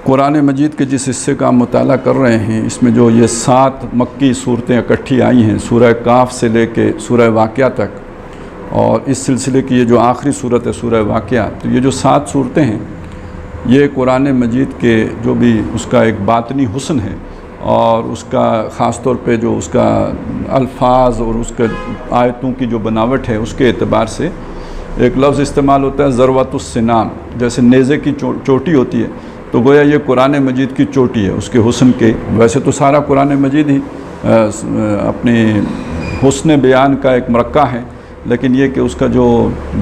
قرآن مجید کے جس حصے کا ہم مطالعہ کر رہے ہیں اس میں جو یہ 7 مکی صورتیں اکٹھی آئی ہیں سورہ کاف سے لے کے سورہ واقعہ تک، اور اس سلسلے کی یہ جو آخری صورت ہے سورہ واقعہ، تو یہ جو 7 صورتیں ہیں یہ قرآن مجید کے جو بھی اس کا ایک باطنی حسن ہے اور اس کا خاص طور پہ جو اس کا الفاظ اور اس کے آیتوں کی جو بناوٹ ہے اس کے اعتبار سے ایک لفظ استعمال ہوتا ہے ضربۃ السنام، جیسے نیزے کی چوٹی ہوتی ہے، تو گویا یہ قرآن مجید کی چوٹی ہے اس کے حسن کے۔ ویسے تو سارا قرآن مجید ہی اپنے حسن بیان کا ایک مرکہ ہے، لیکن یہ کہ اس کا جو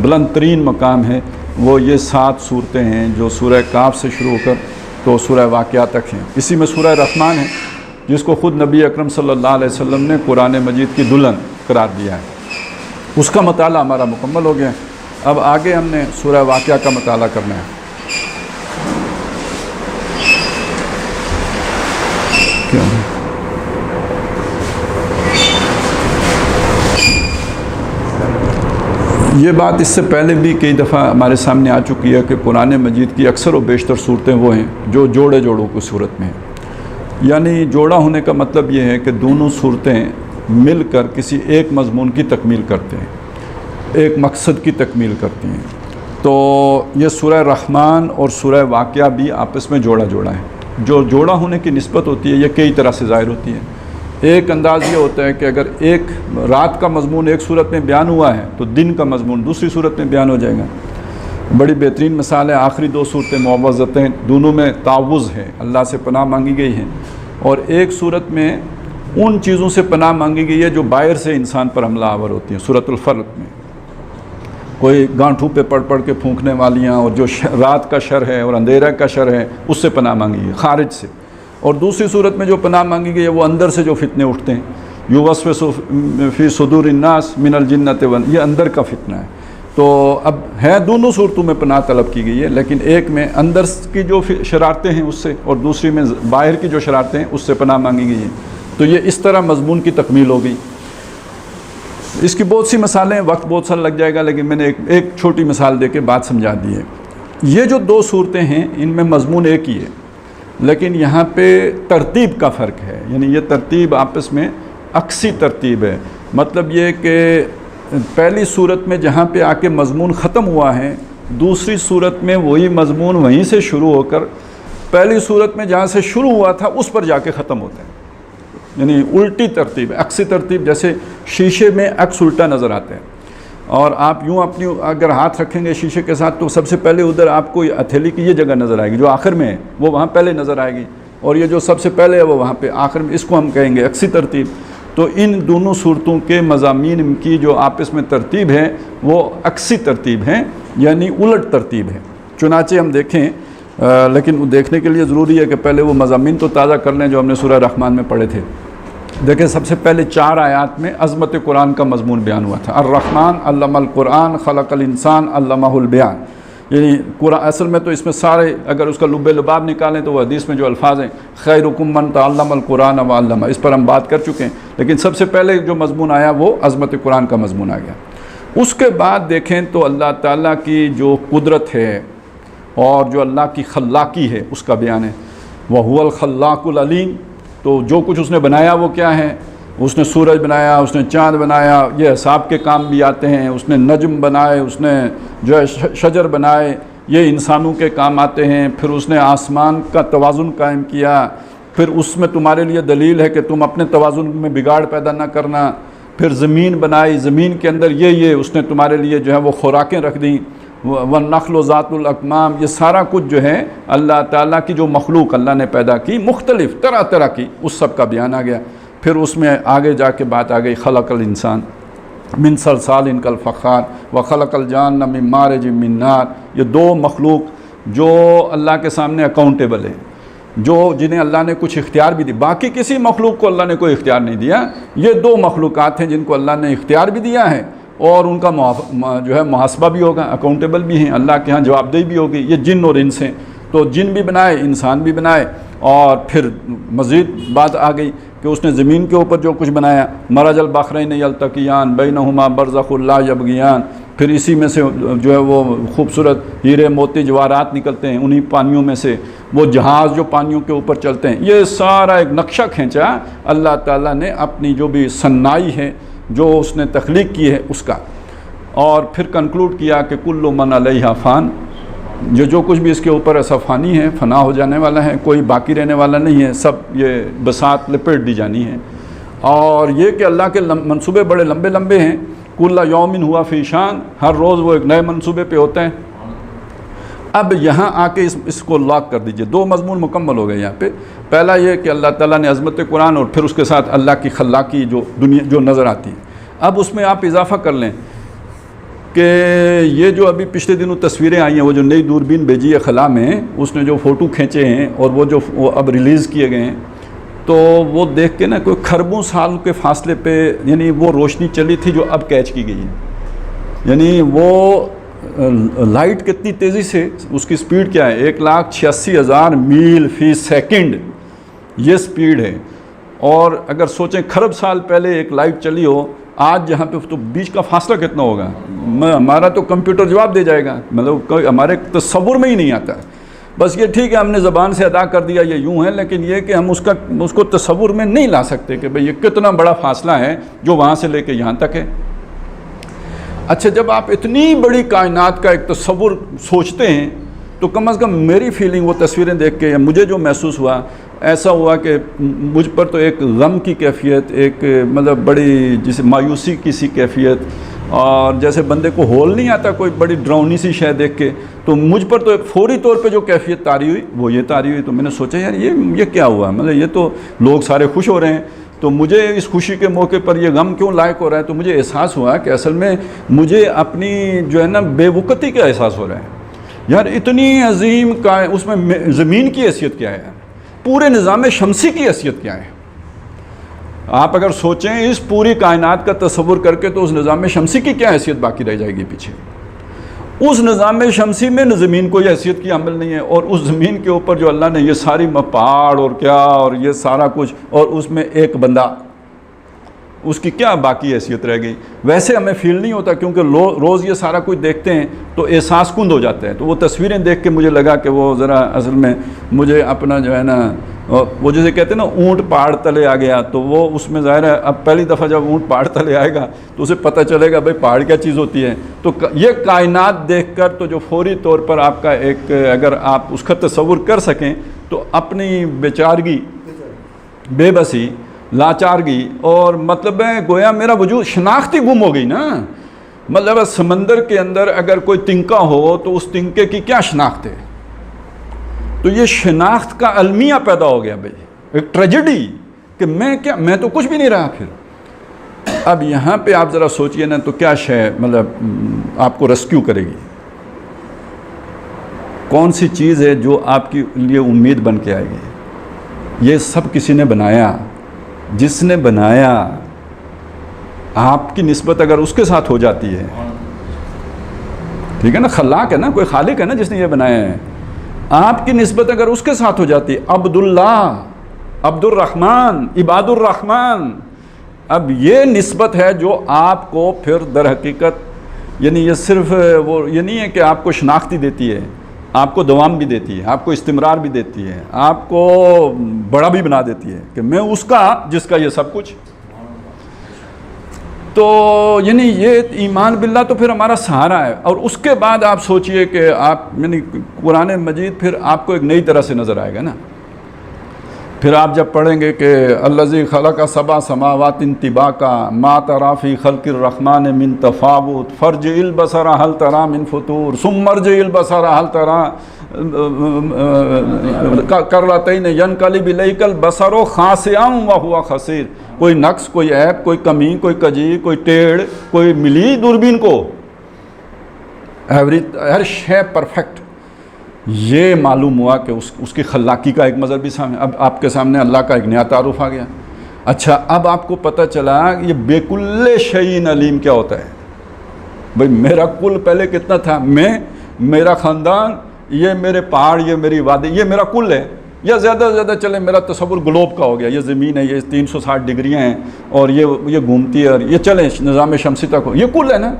بلند ترین مقام ہے وہ یہ 7 صورتیں ہیں جو سورہ کاف سے شروع ہو کر تو سورہ واقعہ تک ہیں۔ اسی میں سورہ رحمان ہے جس کو خود نبی اکرم صلی اللہ علیہ وسلم نے قرآن مجید کی دلہن قرار دیا ہے۔ اس کا مطالعہ ہمارا مکمل ہو گیا ہے۔ اب آگے ہم نے سورہ واقعہ کا مطالعہ کرنا ہے۔ یہ بات اس سے پہلے بھی کئی دفعہ ہمارے سامنے آ چکی ہے کہ قرآن مجید کی اکثر و بیشتر صورتیں وہ ہیں جو جوڑے جوڑوں کی صورت میں ہیں، یعنی جوڑا ہونے کا مطلب یہ ہے کہ دونوں صورتیں مل کر کسی ایک مضمون کی تکمیل کرتے ہیں، ایک مقصد کی تکمیل کرتی ہیں۔ تو یہ سورہ رحمان اور سورہ واقعہ بھی آپس میں جوڑا جوڑا ہے۔ جو جوڑا ہونے کی نسبت ہوتی ہے یہ کئی طرح سے ظاہر ہوتی ہے۔ ایک انداز یہ ہوتا ہے کہ اگر ایک رات کا مضمون ایک صورت میں بیان ہوا ہے تو دن کا مضمون دوسری صورت میں بیان ہو جائے گا۔ بڑی بہترین مثال ہے آخری 2 صورتیں معوذتیں، دونوں میں تعوذ ہے، اللہ سے پناہ مانگی گئی ہے، اور ایک صورت میں ان چیزوں سے پناہ مانگی گئی ہے جو باہر سے انسان پر حملہ آور ہوتی ہیں۔ سورۃ الفلق میں کوئی گانٹھوں پہ پڑھ کے پھونکنے والیاں اور جو رات کا شر ہے اور اندھیرا کا شر ہے اس سے پناہ مانگی گئی خارج سے، اور دوسری صورت میں جو پناہ مانگی گئی ہے وہ اندر سے جو فتنے اٹھتے ہیں، یوسوس فی صدور الناس من الجنۃ والناس، یہ اندر کا فتنہ ہے۔ تو اب ہے دونوں صورتوں میں پناہ طلب کی گئی ہے، لیکن ایک میں اندر کی جو شرارتیں ہیں اس سے، اور دوسری میں باہر کی جو شرارتیں ہیں اس سے پناہ مانگی گئی ہیں۔ تو یہ اس طرح مضمون کی تکمیل ہو گئی۔ اس کی بہت سی مثالیں، وقت بہت سا لگ جائے گا، لیکن میں نے ایک چھوٹی مثال دے کے بات سمجھا دی ہے۔ یہ جو 2 صورتیں ہیں ان میں مضمون ایک ہی ہے، لیکن یہاں پہ ترتیب کا فرق ہے، یعنی یہ ترتیب آپس میں عکسی ترتیب ہے۔ مطلب یہ کہ پہلی صورت میں جہاں پہ آ کے مضمون ختم ہوا ہے، دوسری صورت میں وہی مضمون وہیں سے شروع ہو کر پہلی صورت میں جہاں سے شروع ہوا تھا اس پر جا کے ختم ہوتا ہے، یعنی الٹی ترتیب ہے، عکسی ترتیب۔ جیسے شیشے میں عکس الٹا نظر آتا ہے، اور آپ یوں اپنی اگر ہاتھ رکھیں گے شیشے کے ساتھ تو سب سے پہلے ادھر آپ کو ہتھیلی کی یہ جگہ نظر آئے گی جو آخر میں ہے، وہ وہاں پہلے نظر آئے گی، اور یہ جو سب سے پہلے ہے وہ وہاں پہ آخر میں، اس کو ہم کہیں گے عکسی ترتیب۔ تو ان دونوں صورتوں کے مضامین کی جو آپس میں ترتیب ہے وہ عکسی ترتیب ہے، یعنی الٹ ترتیب ہے۔ چنانچہ ہم دیکھیں، لیکن دیکھنے کے لیے ضروری ہے کہ پہلے وہ مضامین تو تازہ کر لیں جو ہم نے سورہ رحمان میں پڑھے تھے۔ دیکھیں سب سے پہلے 4 آیات میں عظمت قرآن کا مضمون بیان ہوا تھا۔ الرحمن علم القرآن خلق الانسان علمہ البیان، یعنی قرآن اصل میں تو اس میں سارے اگر اس کا لب لباب نکالیں تو وہ حدیث میں جو الفاظ ہیں خیرکم من تعلم القرآن وعلمہ، اس پر ہم بات کر چکے ہیں، لیکن سب سے پہلے جو مضمون آیا وہ عظمت قرآن کا مضمون آ گیا۔ اس کے بعد دیکھیں تو اللہ تعالیٰ کی جو قدرت ہے اور جو اللہ کی خلاقی ہے اس کا بیان ہے۔ وَهُوَ الْخَلَّاقُ الْعَلِيمُ، تو جو کچھ اس نے بنایا وہ کیا ہے؟ اس نے سورج بنایا، اس نے چاند بنایا، یہ حساب کے کام بھی آتے ہیں، اس نے نجم بنائے، اس نے جو ہے شجر بنائے، یہ انسانوں کے کام آتے ہیں۔ پھر اس نے آسمان کا توازن قائم کیا، پھر اس میں تمہارے لیے دلیل ہے کہ تم اپنے توازن میں بگاڑ پیدا نہ کرنا۔ پھر زمین بنائی، زمین کے اندر یہ اس نے تمہارے لیے جو ہے وہ خوراکیں رکھ دیں۔ وَالنَّخْلُ ذَاتُ الْأَكْمَامِ، یہ سارا کچھ جو ہے اللہ تعالیٰ کی جو مخلوق اللہ نے پیدا کی مختلف طرح طرح کی، اس سب کا بیان آ گیا۔ پھر اس میں آگے جا کے بات آ گئی خلق الانسان من صلصال کالفخار وخلق الجان من مارج من نار، یہ 2 مخلوق جو اللہ کے سامنے اکاؤنٹیبل ہیں، جو جنہیں اللہ نے کچھ اختیار بھی دی، باقی کسی مخلوق کو اللہ نے کوئی اختیار نہیں دیا۔ یہ 2 مخلوقات ہیں جن کو اللہ نے اختیار بھی دیا ہے اور ان کا جو ہے محاسبہ بھی ہوگا، اکاؤنٹیبل بھی ہیں، اللہ کے ہاں جواب دہی بھی ہوگی۔ یہ جن اور انس ہیں، تو جن بھی بنائے، انسان بھی بنائے، اور پھر مزید بات آ گئی کہ اس نے زمین کے اوپر جو کچھ بنایا، مرج البحرین یلتقیان بینہما برزخ لا یبغیان، پھر اسی میں سے جو ہے وہ خوبصورت ہیرے موتی جواہرات نکلتے ہیں انہی پانیوں میں سے، وہ جہاز جو پانیوں کے اوپر چلتے ہیں، یہ سارا ایک نقشہ کھینچا اللہ تعالیٰ نے اپنی جو بھی صنائی ہے، جو اس نے تخلیق کی ہے اس کا، اور پھر کنکلوڈ کیا کہ کل من علیہا فان، جو کچھ بھی اس کے اوپر ایسا فانی ہے، فنا ہو جانے والا ہے، کوئی باقی رہنے والا نہیں ہے، سب یہ بساط لپیٹ دی جانی ہے۔ اور یہ کہ اللہ کے منصوبے بڑے لمبے لمبے ہیں، کل یومن ہوا فی شان، ہر روز وہ ایک نئے منصوبے پہ ہوتے ہیں۔ اب یہاں آ کے اس کو لاک کر دیجئے، دو مضمون مکمل ہو گئے یہاں پہ۔ پہلا یہ کہ اللہ تعالیٰ نے عظمت قرآن، اور پھر اس کے ساتھ اللہ کی خلاقی جو نظر آتی ہے۔ اب اس میں آپ اضافہ کر لیں کہ یہ جو ابھی پچھلے دنوں تصویریں آئی ہیں، وہ جو نئی دوربین بھیجی ہے خلا میں، اس نے جو فوٹو کھینچے ہیں اور وہ اب ریلیز کیے گئے ہیں، تو وہ دیکھ کے نا کوئی کھربوں سال کے فاصلے پہ یعنی وہ روشنی چلی تھی جو اب کیچ کی گئی ہے۔ یعنی وہ لائٹ کتنی تیزی سے، اس کی سپیڈ کیا ہے، 1,86,000 میل فی سیکنڈ یہ سپیڈ ہے۔ اور اگر سوچیں کھرب سال پہلے ایک لائٹ چلی ہو، آج جہاں پہ تو بیچ کا فاصلہ کتنا ہوگا، ہمارا تو کمپیوٹر جواب دے جائے گا، مطلب ہمارے تصور میں ہی نہیں آتا۔ بس یہ ٹھیک ہے ہم نے زبان سے ادا کر دیا یہ یوں ہے، لیکن یہ کہ ہم اس کو تصور میں نہیں لا سکتے کہ بھئی یہ کتنا بڑا فاصلہ ہے جو وہاں سے لے کے یہاں تک ہے۔ اچھا، جب آپ اتنی بڑی کائنات کا ایک تصور سوچتے ہیں تو کم از کم میری فیلنگ وہ تصویریں دیکھ کے، یا مجھے جو محسوس ہوا، ایسا ہوا کہ مجھ پر تو ایک غم کی کیفیت، ایک مطلب بڑی جسے مایوسی کی سی کیفیت، اور جیسے بندے کو ہول نہیں آتا کوئی بڑی ڈراؤنی سی شے دیکھ کے، تو مجھ پر تو ایک فوری طور پہ جو کیفیت طاری ہوئی وہ یہ طاری ہوئی۔ تو میں نے سوچا یار یہ کیا ہوا، مطلب یہ تو لوگ سارے خوش ہو رہے ہیں، تو مجھے اس خوشی کے موقع پر یہ غم کیوں لائق ہو رہا ہے؟ تو مجھے احساس ہوا کہ اصل میں مجھے اپنی جو ہے نا بے وقتی کا احساس ہو رہا ہے۔ یار اتنی عظیم کا اس میں زمین کی حیثیت کیا ہے، پورے نظام شمسی کی حیثیت کیا ہے؟ آپ اگر سوچیں اس پوری کائنات کا تصور کر کے تو اس نظام شمسی کی کیا حیثیت باقی رہ جائے گی پیچھے؟ اس نظام شمسی میں زمین کوئی حیثیت کی عمل نہیں ہے، اور اس زمین کے اوپر جو اللہ نے یہ ساری پہاڑ اور کیا اور یہ سارا کچھ، اور اس میں ایک بندہ، اس کی کیا باقی حیثیت رہ گئی؟ ویسے ہمیں فیل نہیں ہوتا کیونکہ روز یہ سارا کچھ دیکھتے ہیں تو احساس کند ہو جاتے ہیں۔ تو وہ تصویریں دیکھ کے مجھے لگا کہ وہ ذرا اصل میں مجھے اپنا جو ہے نا وہ جیسے کہتے ہیں نا اونٹ پہاڑ تلے آ گیا، تو وہ اس میں ظاہر ہے اب پہلی دفعہ جب اونٹ پہاڑ تلے آئے گا تو اسے پتہ چلے گا بھئی پہاڑ کیا چیز ہوتی ہے۔ تو یہ کائنات دیکھ کر تو جو فوری طور پر آپ کا ایک اگر آپ اس کا تصور کر سکیں تو اپنی بیچارگی، بے بسی، لاچارگی، اور مطلب ہے گویا میرا وجود شناختی گم ہو گئی نا۔ مطلب سمندر کے اندر اگر کوئی تنکا ہو تو اس تنکے کی کیا شناخت ہے؟ تو یہ شناخت کا المیہ پیدا ہو گیا بھائی، ایک ٹریجڈی کہ میں تو کچھ بھی نہیں رہا پھر۔ اب یہاں پہ آپ ذرا سوچئے نا تو کیا شے مطلب آپ کو ریسکیو کرے گی؟ کون سی چیز ہے جو آپ کے لیے امید بن کے آئے گی؟ یہ سب کسی نے بنایا، جس نے بنایا آپ کی نسبت اگر اس کے ساتھ ہو جاتی ہے، ٹھیک ہے نا، خلاق ہے نا، کوئی خالق ہے نا جس نے یہ بنایا ہے، آپ کی نسبت اگر اس کے ساتھ ہو جاتی ہے، عبداللہ، عبد الرحمن، عباد الرحمن، اب یہ نسبت ہے جو آپ کو پھر در حقیقت یعنی یہ صرف وہ یہ نہیں ہے کہ آپ کو شناختی دیتی ہے، آپ کو دوام بھی دیتی ہے، آپ کو استمرار بھی دیتی ہے، آپ کو بڑا بھی بنا دیتی ہے کہ میں اس کا جس کا یہ سب کچھ۔ تو یعنی یہ ایمان باللہ تو پھر ہمارا سہارا ہے۔ اور اس کے بعد آپ سوچئے کہ آپ یعنی قرآن مجید پھر آپ کو ایک نئی طرح سے نظر آئے گا نا۔ پھر آپ جب پڑھیں گے کہ الذی خلق سبع سماوات طباقا ما تری فی خلق الرحمن من تفاوت فرجع البصر هل تری من فطور ثم ارجع البصر هل تری کرتین ینقلب الیک البصر خاسئا وهو خسیر۔ کوئی نقص، کوئی عیب، کوئی کمی، کوئی کجی، کوئی ٹیڑھ، کوئی ملی دوربین کو، ہر شے پرفیکٹ۔ یہ معلوم ہوا کہ اس کی خلاقی کا ایک مظہر بھی سامنے، اب آپ کے سامنے اللہ کا ایک نیا تعارف آ گیا۔ اچھا، اب آپ کو پتہ چلا یہ بے کل شیء علیم کیا ہوتا ہے۔ بھئی میرا کل پہلے کتنا تھا، میرا خاندان، یہ میرے پہاڑ، یہ میری وادی، یہ میرا کل ہے، یا زیادہ سے زیادہ چلے میرا تصور گلوب کا ہو گیا، یہ زمین ہے، یہ 360 ڈگریاں ہیں اور یہ گھومتی ہے، اور یہ چلیں نظام شمسی تک ہو، یہ کل ہے نا۔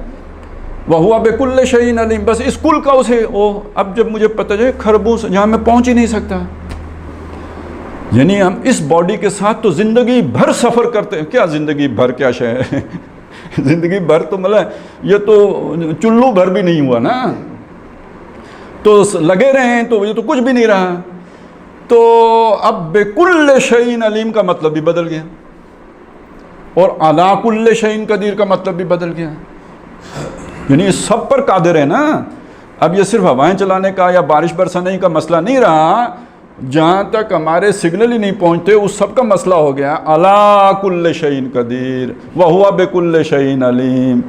وَهُوَ بِكُلِّ شَيْءٍ عَلِيمٌ، بس اس کل کا اسے اب جب مجھے پتہ چلے خربوش جہاں میں پہنچ ہی نہیں سکتا، یعنی ہم اس باڈی کے ساتھ تو زندگی بھر سفر کرتے ہیں. کیا زندگی بھر کیا شے ہے زندگی بھر تو مطلب یہ تو چلو بھر بھی نہیں ہوا نا، تو لگے رہے ہیں تو یہ تو کچھ بھی نہیں رہا. تو اب بِكُلِّ شَيْءٍ عَلِيمٌ کا مطلب بھی بدل گیا، اور عَلَىٰ كُلِّ شَيْءٍ قدیر کا مطلب بھی بدل گیا، یعنی سب پر قادر ہے نا. اب یہ صرف ہوائیں چلانے کا یا بارش برسانے کا مسئلہ نہیں رہا، جہاں تک ہمارے سگنل ہی نہیں پہنچتے اس سب کا مسئلہ ہو گیا. عَلَىٰ كُلِّ شَيْءٍ قدیر وَهُوَ بِكُلِّ شَيْءٍ عَلِيمٌ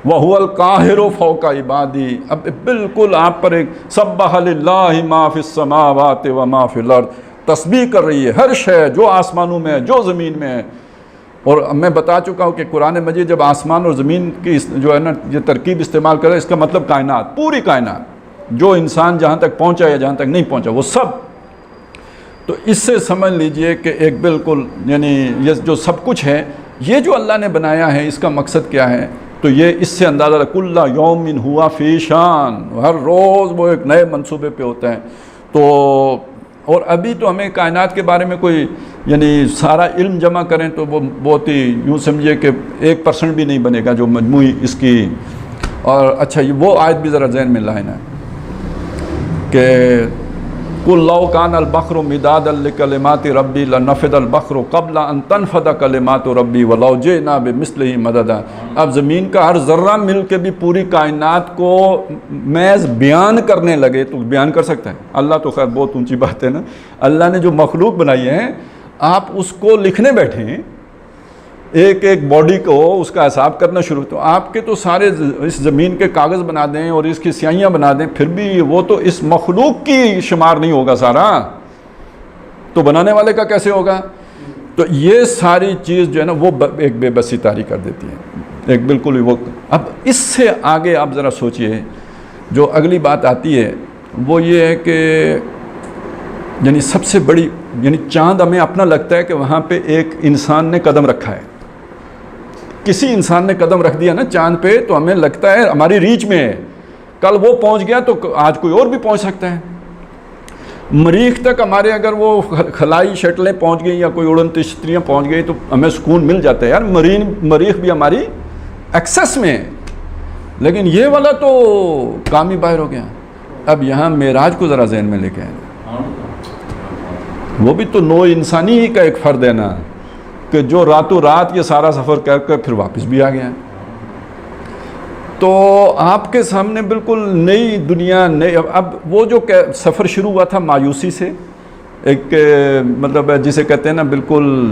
وَهُوَ الْقَاهِرُ فَوْقَ عِبَادِهِ. اب بالکل آپ پر ایک سبح للہ ما فی السماوات وما فی الارض، تسبیح کر رہی ہے ہر شے جو آسمانوں میں ہے جو زمین میں ہے. اور میں بتا چکا ہوں کہ قرآن مجید جب آسمان اور زمین کی جو ہے نا یہ ترکیب استعمال کرے، اس کا مطلب کائنات، پوری کائنات، جو انسان جہاں تک پہنچا یا جہاں تک نہیں پہنچا وہ سب. تو اس سے سمجھ لیجئے کہ ایک بالکل یعنی یہ جو سب کچھ ہے یہ جو اللہ نے بنایا ہے اس کا مقصد کیا ہے، تو یہ اس سے اندازہ کل یوم ہوا فی شان، ہر روز وہ ایک نئے منصوبے پہ ہوتا ہے. تو اور ابھی تو ہمیں کائنات کے بارے میں کوئی یعنی سارا علم جمع کریں تو وہ بہت ہی یوں سمجھیے کہ 1% بھی نہیں بنے گا جو مجموعی اس کی. اور اچھا یہ وہ آیت بھی ذرا ذہن میں لائیں نا کہ قُلْ لَوْ كَانَ الْبَحْرُ مِدَادًا لِكَلِمَاتِ رَبِّي لَنَفِدَ الْبَحْرُ قَبْلَ أَن تَنْفَدَ كَلِمَاتُ رَبِّي وَلَوْ جِئْنَا بِمِثْلِهِ مَدَدًا. اب زمین کا ہر ذرہ مل کے بھی پوری کائنات کو محض بیان کرنے لگے تو بیان کر سکتا ہے اللہ؟ تو خیر بہت اونچی بات ہے نا، اللہ نے جو مخلوق بنائی ہے آپ اس کو لکھنے بیٹھے ہیں، ایک ایک باڈی کو اس کا حساب کرنا شروع، تو آپ کے تو سارے اس زمین کے کاغذ بنا دیں اور اس کی سیاہیاں بنا دیں، پھر بھی وہ تو اس مخلوق کی شمار نہیں ہوگا سارا، تو بنانے والے کا کیسے ہوگا؟ تو یہ ساری چیز جو ہے نا وہ ایک بے بسی طاری کر دیتی ہے، ایک بالکل وہ. اب اس سے آگے آپ ذرا سوچئے جو اگلی بات آتی ہے وہ یہ ہے کہ یعنی سب سے بڑی یعنی چاند ہمیں اپنا لگتا ہے کہ وہاں پہ ایک انسان نے قدم رکھا ہے، کسی انسان نے قدم رکھ دیا نا چاند پہ تو ہمیں لگتا ہے ہماری ریچ میں ہے، کل وہ پہنچ گیا تو آج کوئی اور بھی پہنچ سکتا ہے. مریخ تک ہمارے اگر وہ خلائی شٹلیں پہنچ گئی یا کوئی اڑن تشتریاں پہنچ گئی تو ہمیں سکون مل جاتا ہے، یار مریخ بھی ہماری ایکسس میں ہے. لیکن یہ والا تو کام ہی باہر ہو گیا. اب یہاں معراج کو ذرا ذہن میں لے کے آئے، وہ بھی تو نوع انسانی ہی کا ایک فرد ہے نا کہ جو راتوں رات یہ سارا سفر کر کر پھر واپس بھی آ گیا. تو آپ کے سامنے بالکل نئی دنیا نئی. اب وہ جو سفر شروع ہوا تھا مایوسی سے، ایک مطلب جسے کہتے ہیں نا بالکل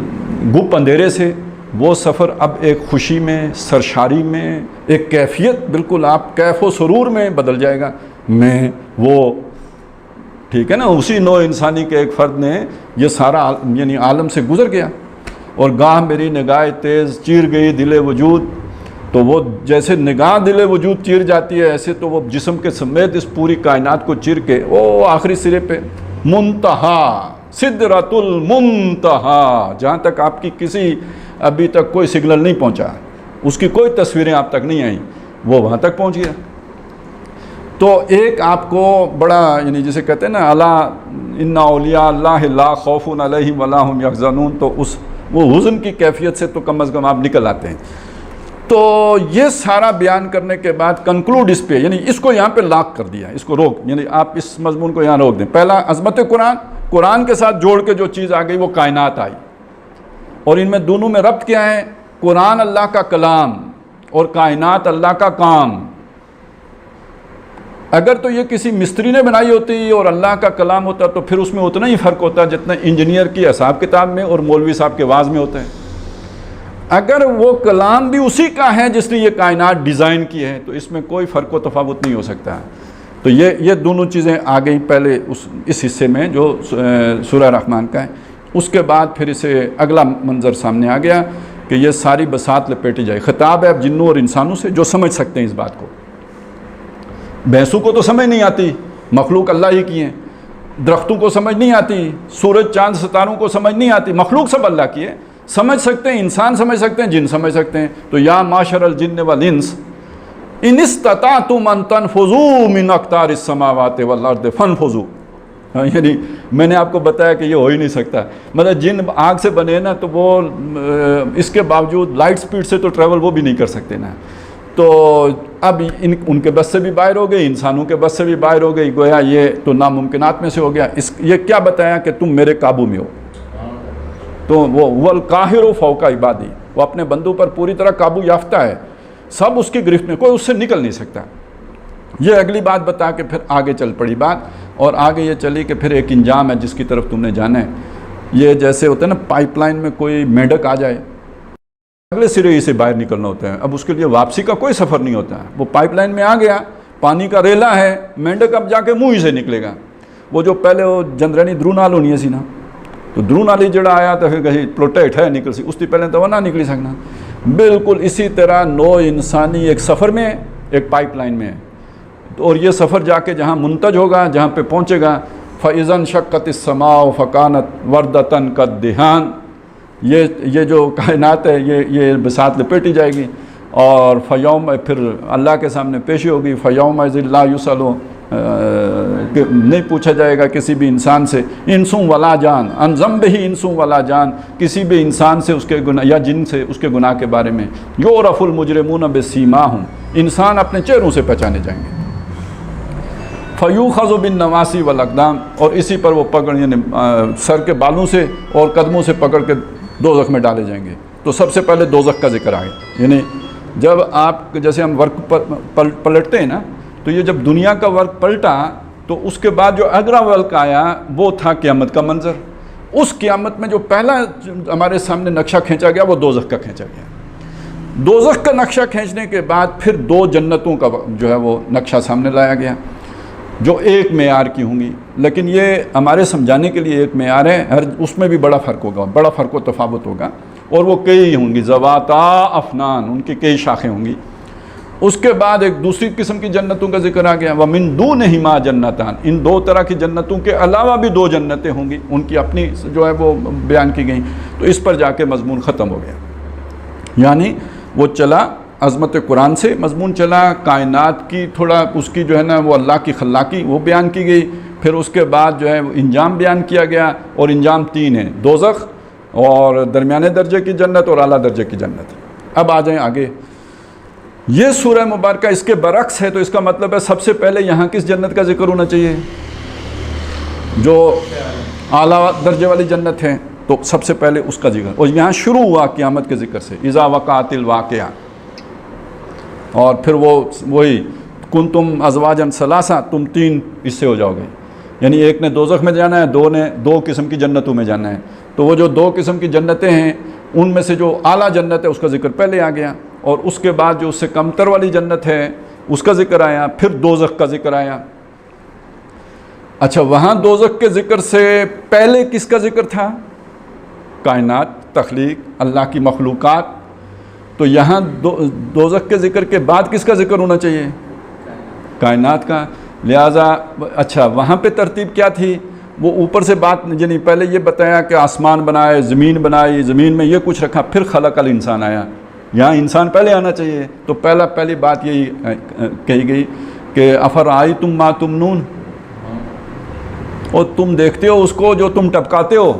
گپ اندھیرے سے، وہ سفر اب ایک خوشی میں، سرشاری میں، ایک کیفیت بالکل آپ کیف و سرور میں بدل جائے گا. میں وہ ٹھیک ہے نا اسی نوع انسانی کے ایک فرد نے یہ سارا یعنی عالم سے گزر گیا. اور گاہ میری نگاہ تیز چیر گئی دل وجود، تو وہ جیسے نگاہ دل وجود چیر جاتی ہے ایسے تو وہ جسم کے سمیت اس پوری کائنات کو چیر کے وہ آخری سرے پہ منتہا سدرۃ المنتہا، جہاں تک آپ کی کسی ابھی تک کوئی سگنل نہیں پہنچا، اس کی کوئی تصویریں آپ تک نہیں آئیں، وہ وہاں تک پہنچ گیا. تو ایک آپ کو بڑا یعنی جسے کہتے ہیں نا الا ان اولیاء اللہ لا خوف علیہم ولا هم یحزنون، تو اس وہ حزن کی کیفیت سے تو کم از کم آپ نکل آتے ہیں. تو یہ سارا بیان کرنے کے بعد کنکلوڈ اس پہ یعنی اس کو یہاں پہ لاک کر دیا، اس کو روک یعنی آپ اس مضمون کو یہاں روک دیں. پہلا عظمت قرآن کے ساتھ جوڑ کے جو چیز آ گئی وہ کائنات آئی، اور ان میں دونوں میں ربط کیا ہے؟ قرآن اللہ کا کلام اور کائنات اللہ کا کام. اگر تو یہ کسی مستری نے بنائی ہوتی اور اللہ کا کلام ہوتا تو پھر اس میں اتنا ہی فرق ہوتا جتنا انجینئر کی حساب کتاب میں اور مولوی صاحب کے واز میں ہوتا ہے. اگر وہ کلام بھی اسی کا ہے جس نے یہ کائنات ڈیزائن کی ہے تو اس میں کوئی فرق و تفاوت نہیں ہو سکتا. تو یہ دونوں چیزیں آ گئیں پہلے اس حصے میں جو سورہ رحمان کا ہے. اس کے بعد پھر اسے اگلا منظر سامنے آ گیا کہ یہ ساری بساط لپیٹی جائے. خطاب ہے اب جنوں اور انسانوں سے جو سمجھ سکتے ہیں اس بات کو. بھینسوں کو تو سمجھ نہیں آتی، مخلوق اللہ ہی کی ہیں. درختوں کو سمجھ نہیں آتی، سورج چاند ستاروں کو سمجھ نہیں آتی، مخلوق سب اللہ کی ہے. سمجھ سکتے ہیں انسان، سمجھ سکتے ہیں جن سمجھ سکتے ہیں. تو یا معاشر الجن والانس ان استطعتم ان تنفذوا من اقطار السماوات والارض فانفذوا. یعنی میں نے آپ کو بتایا کہ یہ ہو ہی نہیں سکتا. مطلب جن آگ سے بنے نا تو وہ اس کے باوجود لائٹ سپیڈ سے تو ٹریول وہ بھی نہیں کر سکتے نا. تو اب ان کے بس سے بھی باہر ہو گئی, انسانوں کے بس سے بھی باہر ہو گئی, گویا یہ تو ناممکنات میں سے ہو گیا. یہ کیا بتایا کہ تم میرے قابو میں ہو. تو وہ القاہر فوق عبادی, وہ اپنے بندوں پر پوری طرح قابو یافتہ ہے, سب اس کی گرفت میں, کوئی اس سے نکل نہیں سکتا. یہ اگلی بات بتا کے پھر آگے چل پڑی بات, اور آگے یہ چلی کہ پھر ایک انجام ہے جس کی طرف تم نے جانا ہے. یہ جیسے ہوتا ہے نا پائپ لائن میں کوئی مینڈک آ جائے, اگلے سرے سے باہر نکلنا ہوتا ہے, اب اس کے لیے واپسی کا کوئی سفر نہیں ہوتا ہے. وہ پائپ لائن میں آ گیا, پانی کا ریلا ہے, مینڈک اب جا کے منہ ہی سے نکلے گا. وہ جو پہلے وہ جندرانی درو نال ہونی ہے سی نا, تو درو نالی جڑا آیا تو پھر کہیں پروٹیکٹ ہے نکل سی, اس کی پہلے تو وہ نہ نکلی سکنا. بالکل اسی طرح نو انسانی ایک سفر میں ہے, ایک پائپ لائن میں ہے, اور یہ سفر جا کے جہاں منتج ہوگا, جہاں پہ پہنچے گا, فَإِذَا انشَقَّتِ السَّمَاءُ فَكَانَتْ وَرْدَةً كَالدِّهَانِ, یہ جو کائنات ہے یہ بساط لپیٹی جائے گی, اور فیوم پھر اللہ کے سامنے پیشی ہوگی. فَيَوْمَئِذٍ لَا يُسْأَلُ, نہیں پوچھا جائے گا کسی بھی انسان سے, انسوں ولا جان, ان ذنبہ انسوں ولا جان, کسی بھی انسان سے اس کے گناہ یا جن سے اس کے گناہ کے بارے میں. یعرف المجرمون بسیماہم, انسان اپنے چہروں سے پہچانے جائیں گے. فیوخذ بالنواسی والاقدام, اور اسی پر وہ پکڑ یعنی سر کے بالوں سے اور قدموں سے پکڑ کے دوزخ میں ڈالے جائیں گے. تو سب سے پہلے دوزخ کا ذکر آئے. یعنی جب آپ جیسے ہم ورک پلٹتے ہیں نا, تو یہ جب دنیا کا ورک پلٹا تو اس کے بعد جو اگلا ورک آیا وہ تھا قیامت کا منظر. اس قیامت میں جو پہلا ہمارے سامنے نقشہ کھینچا گیا وہ دوزخ کا کھینچا گیا. دوزخ کا نقشہ کھینچنے کے بعد پھر دو جنتوں کا جو ہے وہ نقشہ سامنے لایا گیا, جو ایک معیار کی ہوں گی. لیکن یہ ہمارے سمجھانے کے لیے ایک معیار ہے, اس میں بھی بڑا فرق ہوگا, بڑا فرق و تفاوت ہوگا, اور وہ کئی ہوں گی. ذواتا افنان, ان کی کئی شاخیں ہوں گی. اس کے بعد ایک دوسری قسم کی جنتوں کا ذکر آ گیا, وَمِن دُونِهِمَا جَنَّتَانِ, ان دو طرح کی جنتوں کے علاوہ بھی دو جنتیں ہوں گی, ان کی اپنی جو ہے وہ بیان کی گئیں. تو اس پر جا کے مضمون ختم ہو گیا. یعنی وہ چلا عظمت قرآن سے مضمون چلا, کائنات کی تھوڑا اس کی جو ہے نا وہ اللہ کی خلاقی وہ بیان کی گئی. پھر اس کے بعد جو ہے وہ انجام بیان کیا گیا, اور انجام تین ہیں, دوزخ اور درمیانے درجے کی جنت اور اعلیٰ درجے کی جنت. اب آ جائیں آگے. یہ سورہ مبارکہ اس کے برعکس ہے, تو اس کا مطلب ہے سب سے پہلے یہاں کس جنت کا ذکر ہونا چاہیے؟ جو اعلیٰ درجے والی جنت ہے, تو سب سے پہلے اس کا ذکر. اور یہاں شروع ہوا قیامت کے ذکر سے, اذا وقعت الواقعہ, اور پھر وہی کنتم ازواجا ثلاثہ, تم تین اس سے ہو جاؤ گے. یعنی ایک نے دوزخ میں جانا ہے, دو نے دو قسم کی جنتوں میں جانا ہے. تو وہ جو دو قسم کی جنتیں ہیں ان میں سے جو اعلیٰ جنت ہے اس کا ذکر پہلے آ گیا, اور اس کے بعد جو اس سے کمتر والی جنت ہے اس کا ذکر آیا, پھر دوزخ کا ذکر آیا. اچھا, وہاں دوزخ کے ذکر سے پہلے کس کا ذکر تھا؟ کائنات, تخلیق, اللہ کی مخلوقات. تو یہاں دوزخ کے ذکر کے بعد کس کا ذکر ہونا چاہیے؟ کائنات کا. لہٰذا اچھا وہاں پہ ترتیب کیا تھی؟ وہ اوپر سے بات یعنی پہلے یہ بتایا کہ آسمان بنائے, زمین بنائی, زمین میں یہ کچھ رکھا, پھر خلق الانسان آیا. یہاں انسان پہلے آنا چاہیے. تو پہلی بات یہی کہی گئی کہ افرأیتم ما تمنون, اور تم دیکھتے ہو اس کو جو تم ٹپکاتے ہو,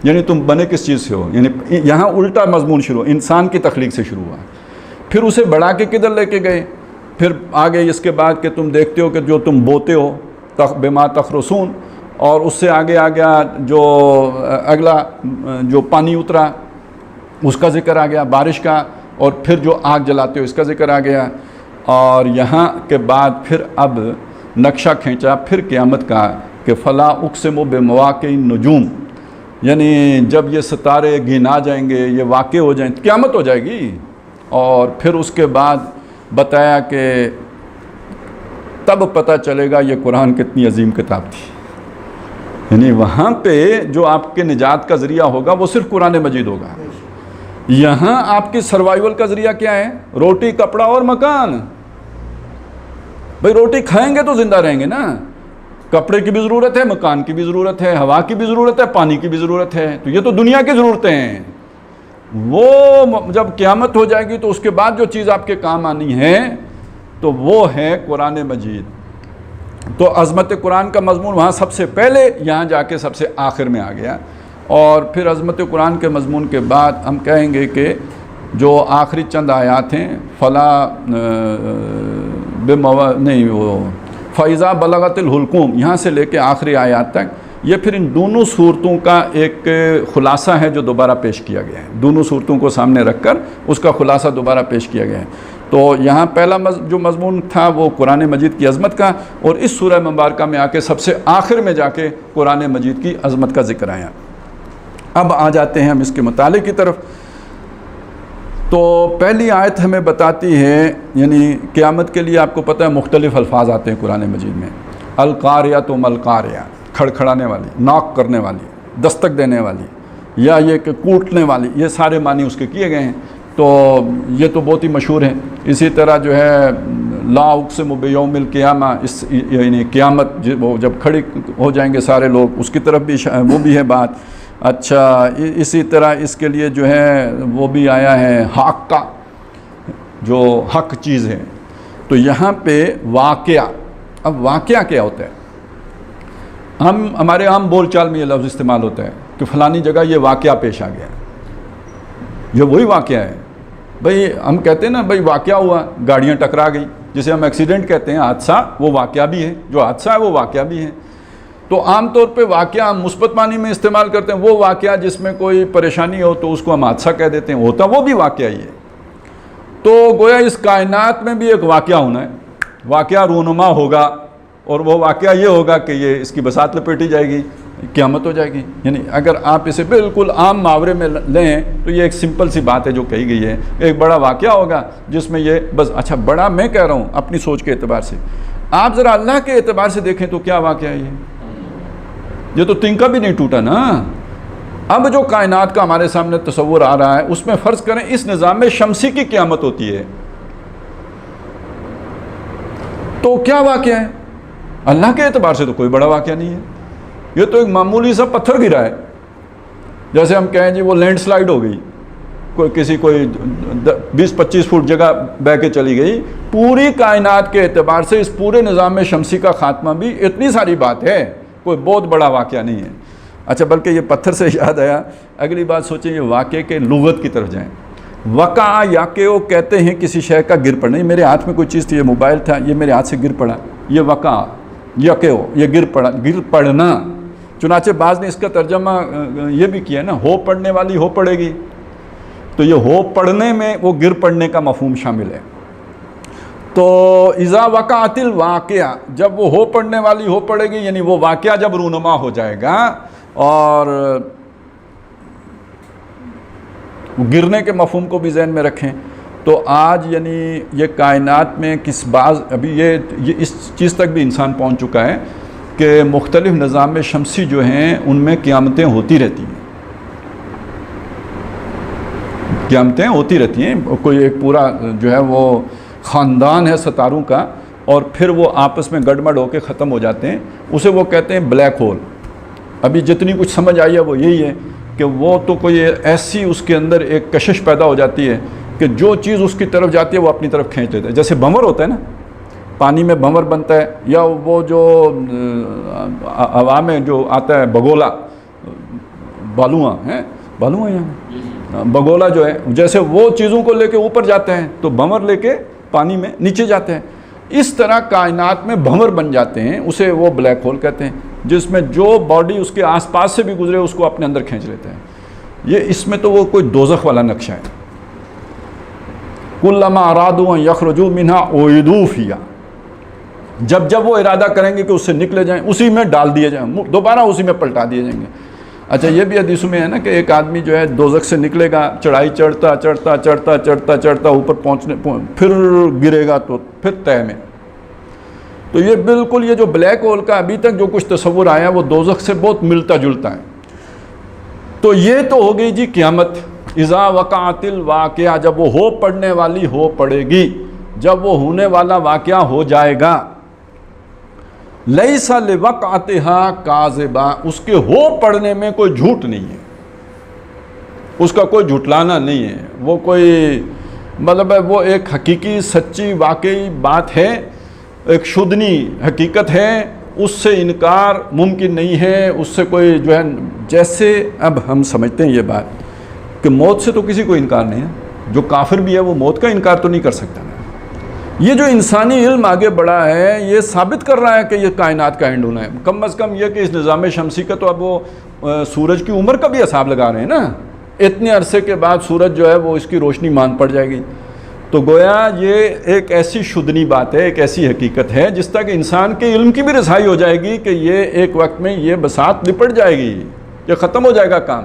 یعنی تم بنے کس چیز سے ہو. یعنی یہاں الٹا مضمون شروع, انسان کی تخلیق سے شروع ہوا, پھر اسے بڑھا کے کدھر لے کے گئے. پھر آگے اس کے بعد کہ تم دیکھتے ہو کہ جو تم بوتے ہو, بما تخرسون, اور اس سے آگے آ گیا جو اگلا جو پانی اترا اس کا ذکر آ گیا, بارش کا, اور پھر جو آگ جلاتے ہو اس کا ذکر آ گیا. اور یہاں کے بعد پھر اب نقشہ کھینچا پھر قیامت کا کہ فلا اقسم بمواقع النجوم, یعنی جب یہ ستارے گنا جائیں گے, یہ واقع ہو جائیں, قیامت ہو جائے گی. اور پھر اس کے بعد بتایا کہ تب پتہ چلے گا یہ قرآن کتنی عظیم کتاب تھی. یعنی وہاں پہ جو آپ کے نجات کا ذریعہ ہوگا وہ صرف قرآن مجید ہوگا. یہاں آپ کی سروائیول کا ذریعہ کیا ہے؟ روٹی, کپڑا اور مکان. بھئی روٹی کھائیں گے تو زندہ رہیں گے نا, کپڑے کی بھی ضرورت ہے, مکان کی بھی ضرورت ہے, ہوا کی بھی ضرورت ہے, پانی کی بھی ضرورت ہے. تو یہ تو دنیا کی ضرورتیں ہیں. وہ جب قیامت ہو جائے گی تو اس کے بعد جو چیز آپ کے کام آنی ہے تو وہ ہے قرآن مجید۔ تو عظمت قرآن کا مضمون وہاں سب سے پہلے، یہاں جا کے سب سے آخر میں آ گیا، اور پھر عظمت قرآن کے مضمون کے بعد ہم کہیں گے کہ جو آخری چند آیات ہیں، فَإِذَا بَلَغَتِ الْحُلْقُومَ، یہاں سے لے کے آخری آیات تک، یہ پھر ان دونوں صورتوں کا ایک خلاصہ ہے جو دوبارہ پیش کیا گیا ہے، دونوں صورتوں کو سامنے رکھ کر اس کا خلاصہ دوبارہ پیش کیا گیا ہے۔ تو یہاں پہلا جو مضمون تھا وہ قرآن مجید کی عظمت کا، اور اس سورہ مبارکہ میں آ کے سب سے آخر میں جا کے قرآن مجید کی عظمت کا ذکر آیا۔ اب آ جاتے ہیں ہم اس کے مطالعے کی طرف۔ تو پہلی آیت ہمیں بتاتی ہے، یعنی قیامت کے لیے آپ کو پتہ ہے مختلف الفاظ آتے ہیں قرآن مجید میں، القاریہ تو ملقاریہ، کھڑکھڑانے والی، ناک کرنے والی، دستک دینے والی، یا یہ کہ کوٹنے والی، یہ سارے معنی اس کے کیے گئے ہیں۔ تو یہ تو بہت ہی مشہور ہیں۔ اسی طرح جو ہے لا اقسم بیوم القیامہ، اس یعنی قیامت وہ جب کھڑی ہو جائیں گے سارے لوگ، اس کی طرف بھی وہ بھی ہے بات۔ اچھا، اسی طرح اس کے لیے جو ہے وہ بھی آیا ہے حق کا، جو حق چیز ہے۔ تو یہاں پہ واقعہ، اب واقعہ کیا ہوتا ہے؟ ہمارے عام بول چال میں یہ لفظ استعمال ہوتا ہے کہ فلانی جگہ یہ واقعہ پیش آ گیا، یہ وہی واقعہ ہے۔ بھئی ہم کہتے ہیں نا بھئی واقعہ ہوا، گاڑیاں ٹکرا گئی، جسے ہم ایکسیڈنٹ کہتے ہیں، حادثہ، وہ واقعہ بھی ہے، جو حادثہ ہے وہ واقعہ بھی ہے۔ تو عام طور پہ واقعہ ہم مثبت معنی میں استعمال کرتے ہیں، وہ واقعہ جس میں کوئی پریشانی ہو تو اس کو ہم حادثہ کہہ دیتے ہیں، ہوتا وہ بھی واقعہ ہی ہے۔ تو گویا اس کائنات میں بھی ایک واقعہ ہونا ہے، واقعہ رونما ہوگا، اور وہ واقعہ یہ ہوگا کہ یہ اس کی بساط لپیٹی جائے گی، قیامت ہو جائے گی۔ یعنی اگر آپ اسے بالکل عام محاورے میں لیں تو یہ ایک سمپل سی بات ہے جو کہی گئی ہے، ایک بڑا واقعہ ہوگا جس میں یہ بس، اچھا بڑا میں کہہ رہا ہوں اپنی سوچ کے اعتبار سے، آپ ذرا اللہ کے اعتبار سے دیکھیں تو کیا واقعہ ہے یہ تو تنکا بھی نہیں ٹوٹا نا۔ اب جو کائنات کا ہمارے سامنے تصور آ رہا ہے، اس میں فرض کریں اس نظام شمسی کی قیامت ہوتی ہے، تو کیا واقعہ ہے؟ اللہ کے اعتبار سے تو کوئی بڑا واقعہ نہیں ہے، یہ تو ایک معمولی سا پتھر گرا ہے، جیسے ہم کہیں جی وہ لینڈ سلائیڈ ہو گئی، کوئی 20-25 فٹ جگہ بہ کے چلی گئی۔ پوری کائنات کے اعتبار سے اس پورے نظام شمسی کا خاتمہ بھی اتنی ساری بات ہے، کوئی بہت بڑا واقعہ نہیں ہے۔ اچھا، بلکہ یہ پتھر سے یاد آیا، اگلی بات سوچیں، یہ واقعے کے لغت کی طرف جائیں۔ وقع یا کہ وہ کہتے ہیں کسی شے کا گر پڑنا، میرے ہاتھ میں کوئی چیز تھی، یہ موبائل تھا، یہ میرے ہاتھ سے گر پڑا، یہ وقع یا کہ ہو، یہ گر پڑنا۔ چنانچہ بعض نے اس کا ترجمہ یہ بھی کیا نا، ہو پڑنے والی ہو پڑے گی، تو یہ ہو پڑنے میں وہ گر پڑنے کا مفہوم شامل ہے۔ تو اذا وقعت الواقعہ، جب وہ ہو پڑنے والی ہو پڑے گی، یعنی وہ واقعہ جب رونما ہو جائے گا، اور گرنے کے مفہوم کو بھی ذہن میں رکھیں۔ تو آج یعنی یہ کائنات میں ابھی یہ اس چیز تک بھی انسان پہنچ چکا ہے کہ مختلف نظام شمسی جو ہیں ان میں قیامتیں ہوتی رہتی ہیں، قیامتیں ہوتی رہتی ہیں۔ کوئی ایک پورا جو ہے وہ خاندان ہے ستاروں کا، اور پھر وہ آپس میں گڑمڑ ہو کے ختم ہو جاتے ہیں، اسے وہ کہتے ہیں بلیک ہول۔ ابھی جتنی کچھ سمجھ آئی ہے وہ یہی ہے کہ وہ تو کوئی ایسی اس کے اندر ایک کشش پیدا ہو جاتی ہے کہ جو چیز اس کی طرف جاتی ہے وہ اپنی طرف کھینچ لیتا ہے۔ جیسے بھنور ہوتا ہے نا، پانی میں بھنور بنتا ہے، یا وہ جو ہوا میں جو آتا ہے بگولا، بالواں ہیں، بالواں یہاں بگولا جو ہے، جیسے وہ چیزوں کو لے کے اوپر جاتے ہیں تو بھنور لے کے پانی میں نیچے جاتے ہیں، اس طرح کائنات میں بھنور بن جاتے ہیں، اسے وہ بلیک ہول کہتے ہیں، جس میں جو باڈی اس کے آس پاس سے بھی گزرے اس کو اپنے اندر کھینچ لیتے ہیں۔ یہ اس میں تو وہ کوئی دوزخ والا نقشہ ہے۔ کلما ارادوا ان یخرجوا منها اعیدوا فیہا، جب وہ ارادہ کریں گے کہ اس سے نکلے جائیں، اسی میں ڈال دیے جائیں، دوبارہ اسی میں پلٹا دیے جائیں گے۔ اچھا، یہ بھی حدیثوں میں ہے نا کہ ایک آدمی جو ہے دوزخ سے نکلے گا، چڑھائی چڑھتا اوپر پھر گرے گا تو پھر تہ میں۔ تو یہ بالکل یہ جو بلیک ہول کا ابھی تک جو کچھ تصور آیا وہ دوزخ سے بہت ملتا جلتا ہے۔ تو یہ تو ہو گئی جی قیامت، اذا وقعت الواقعہ، جب وہ ہو پڑنے والی ہو پڑے گی، جب وہ ہونے والا واقعہ ہو جائے گا۔ لیس لوقعتھا کاذبہ، اس کے ہو پڑنے میں کوئی جھوٹ نہیں ہے، اس کا کوئی جھٹلانا نہیں ہے، وہ کوئی مطلب ہے وہ ایک حقیقی سچی واقعی بات ہے، ایک شدنی حقیقت ہے، اس سے انکار ممکن نہیں ہے، اس سے کوئی جو ہے جیسے اب ہم سمجھتے ہیں یہ بات کہ موت سے تو کسی کو انکار نہیں ہے، جو کافر بھی ہے وہ موت کا انکار تو نہیں کر سکتا نا۔ یہ جو انسانی علم آگے بڑھا ہے یہ ثابت کر رہا ہے کہ یہ کائنات کا اینڈ ہونا ہے، کم از کم یہ کہ اس نظام شمسی کا تو اب وہ سورج کی عمر کا بھی حساب لگا رہے ہیں نا، اتنے عرصے کے بعد سورج جو ہے وہ اس کی روشنی ماند پڑ جائے گی، تو گویا یہ ایک ایسی شدنی بات ہے، ایک ایسی حقیقت ہے جس تک انسان کے علم کی بھی رسائی ہو جائے گی کہ یہ ایک وقت میں یہ بساط لپٹ جائے گی، یہ ختم ہو جائے گا کام۔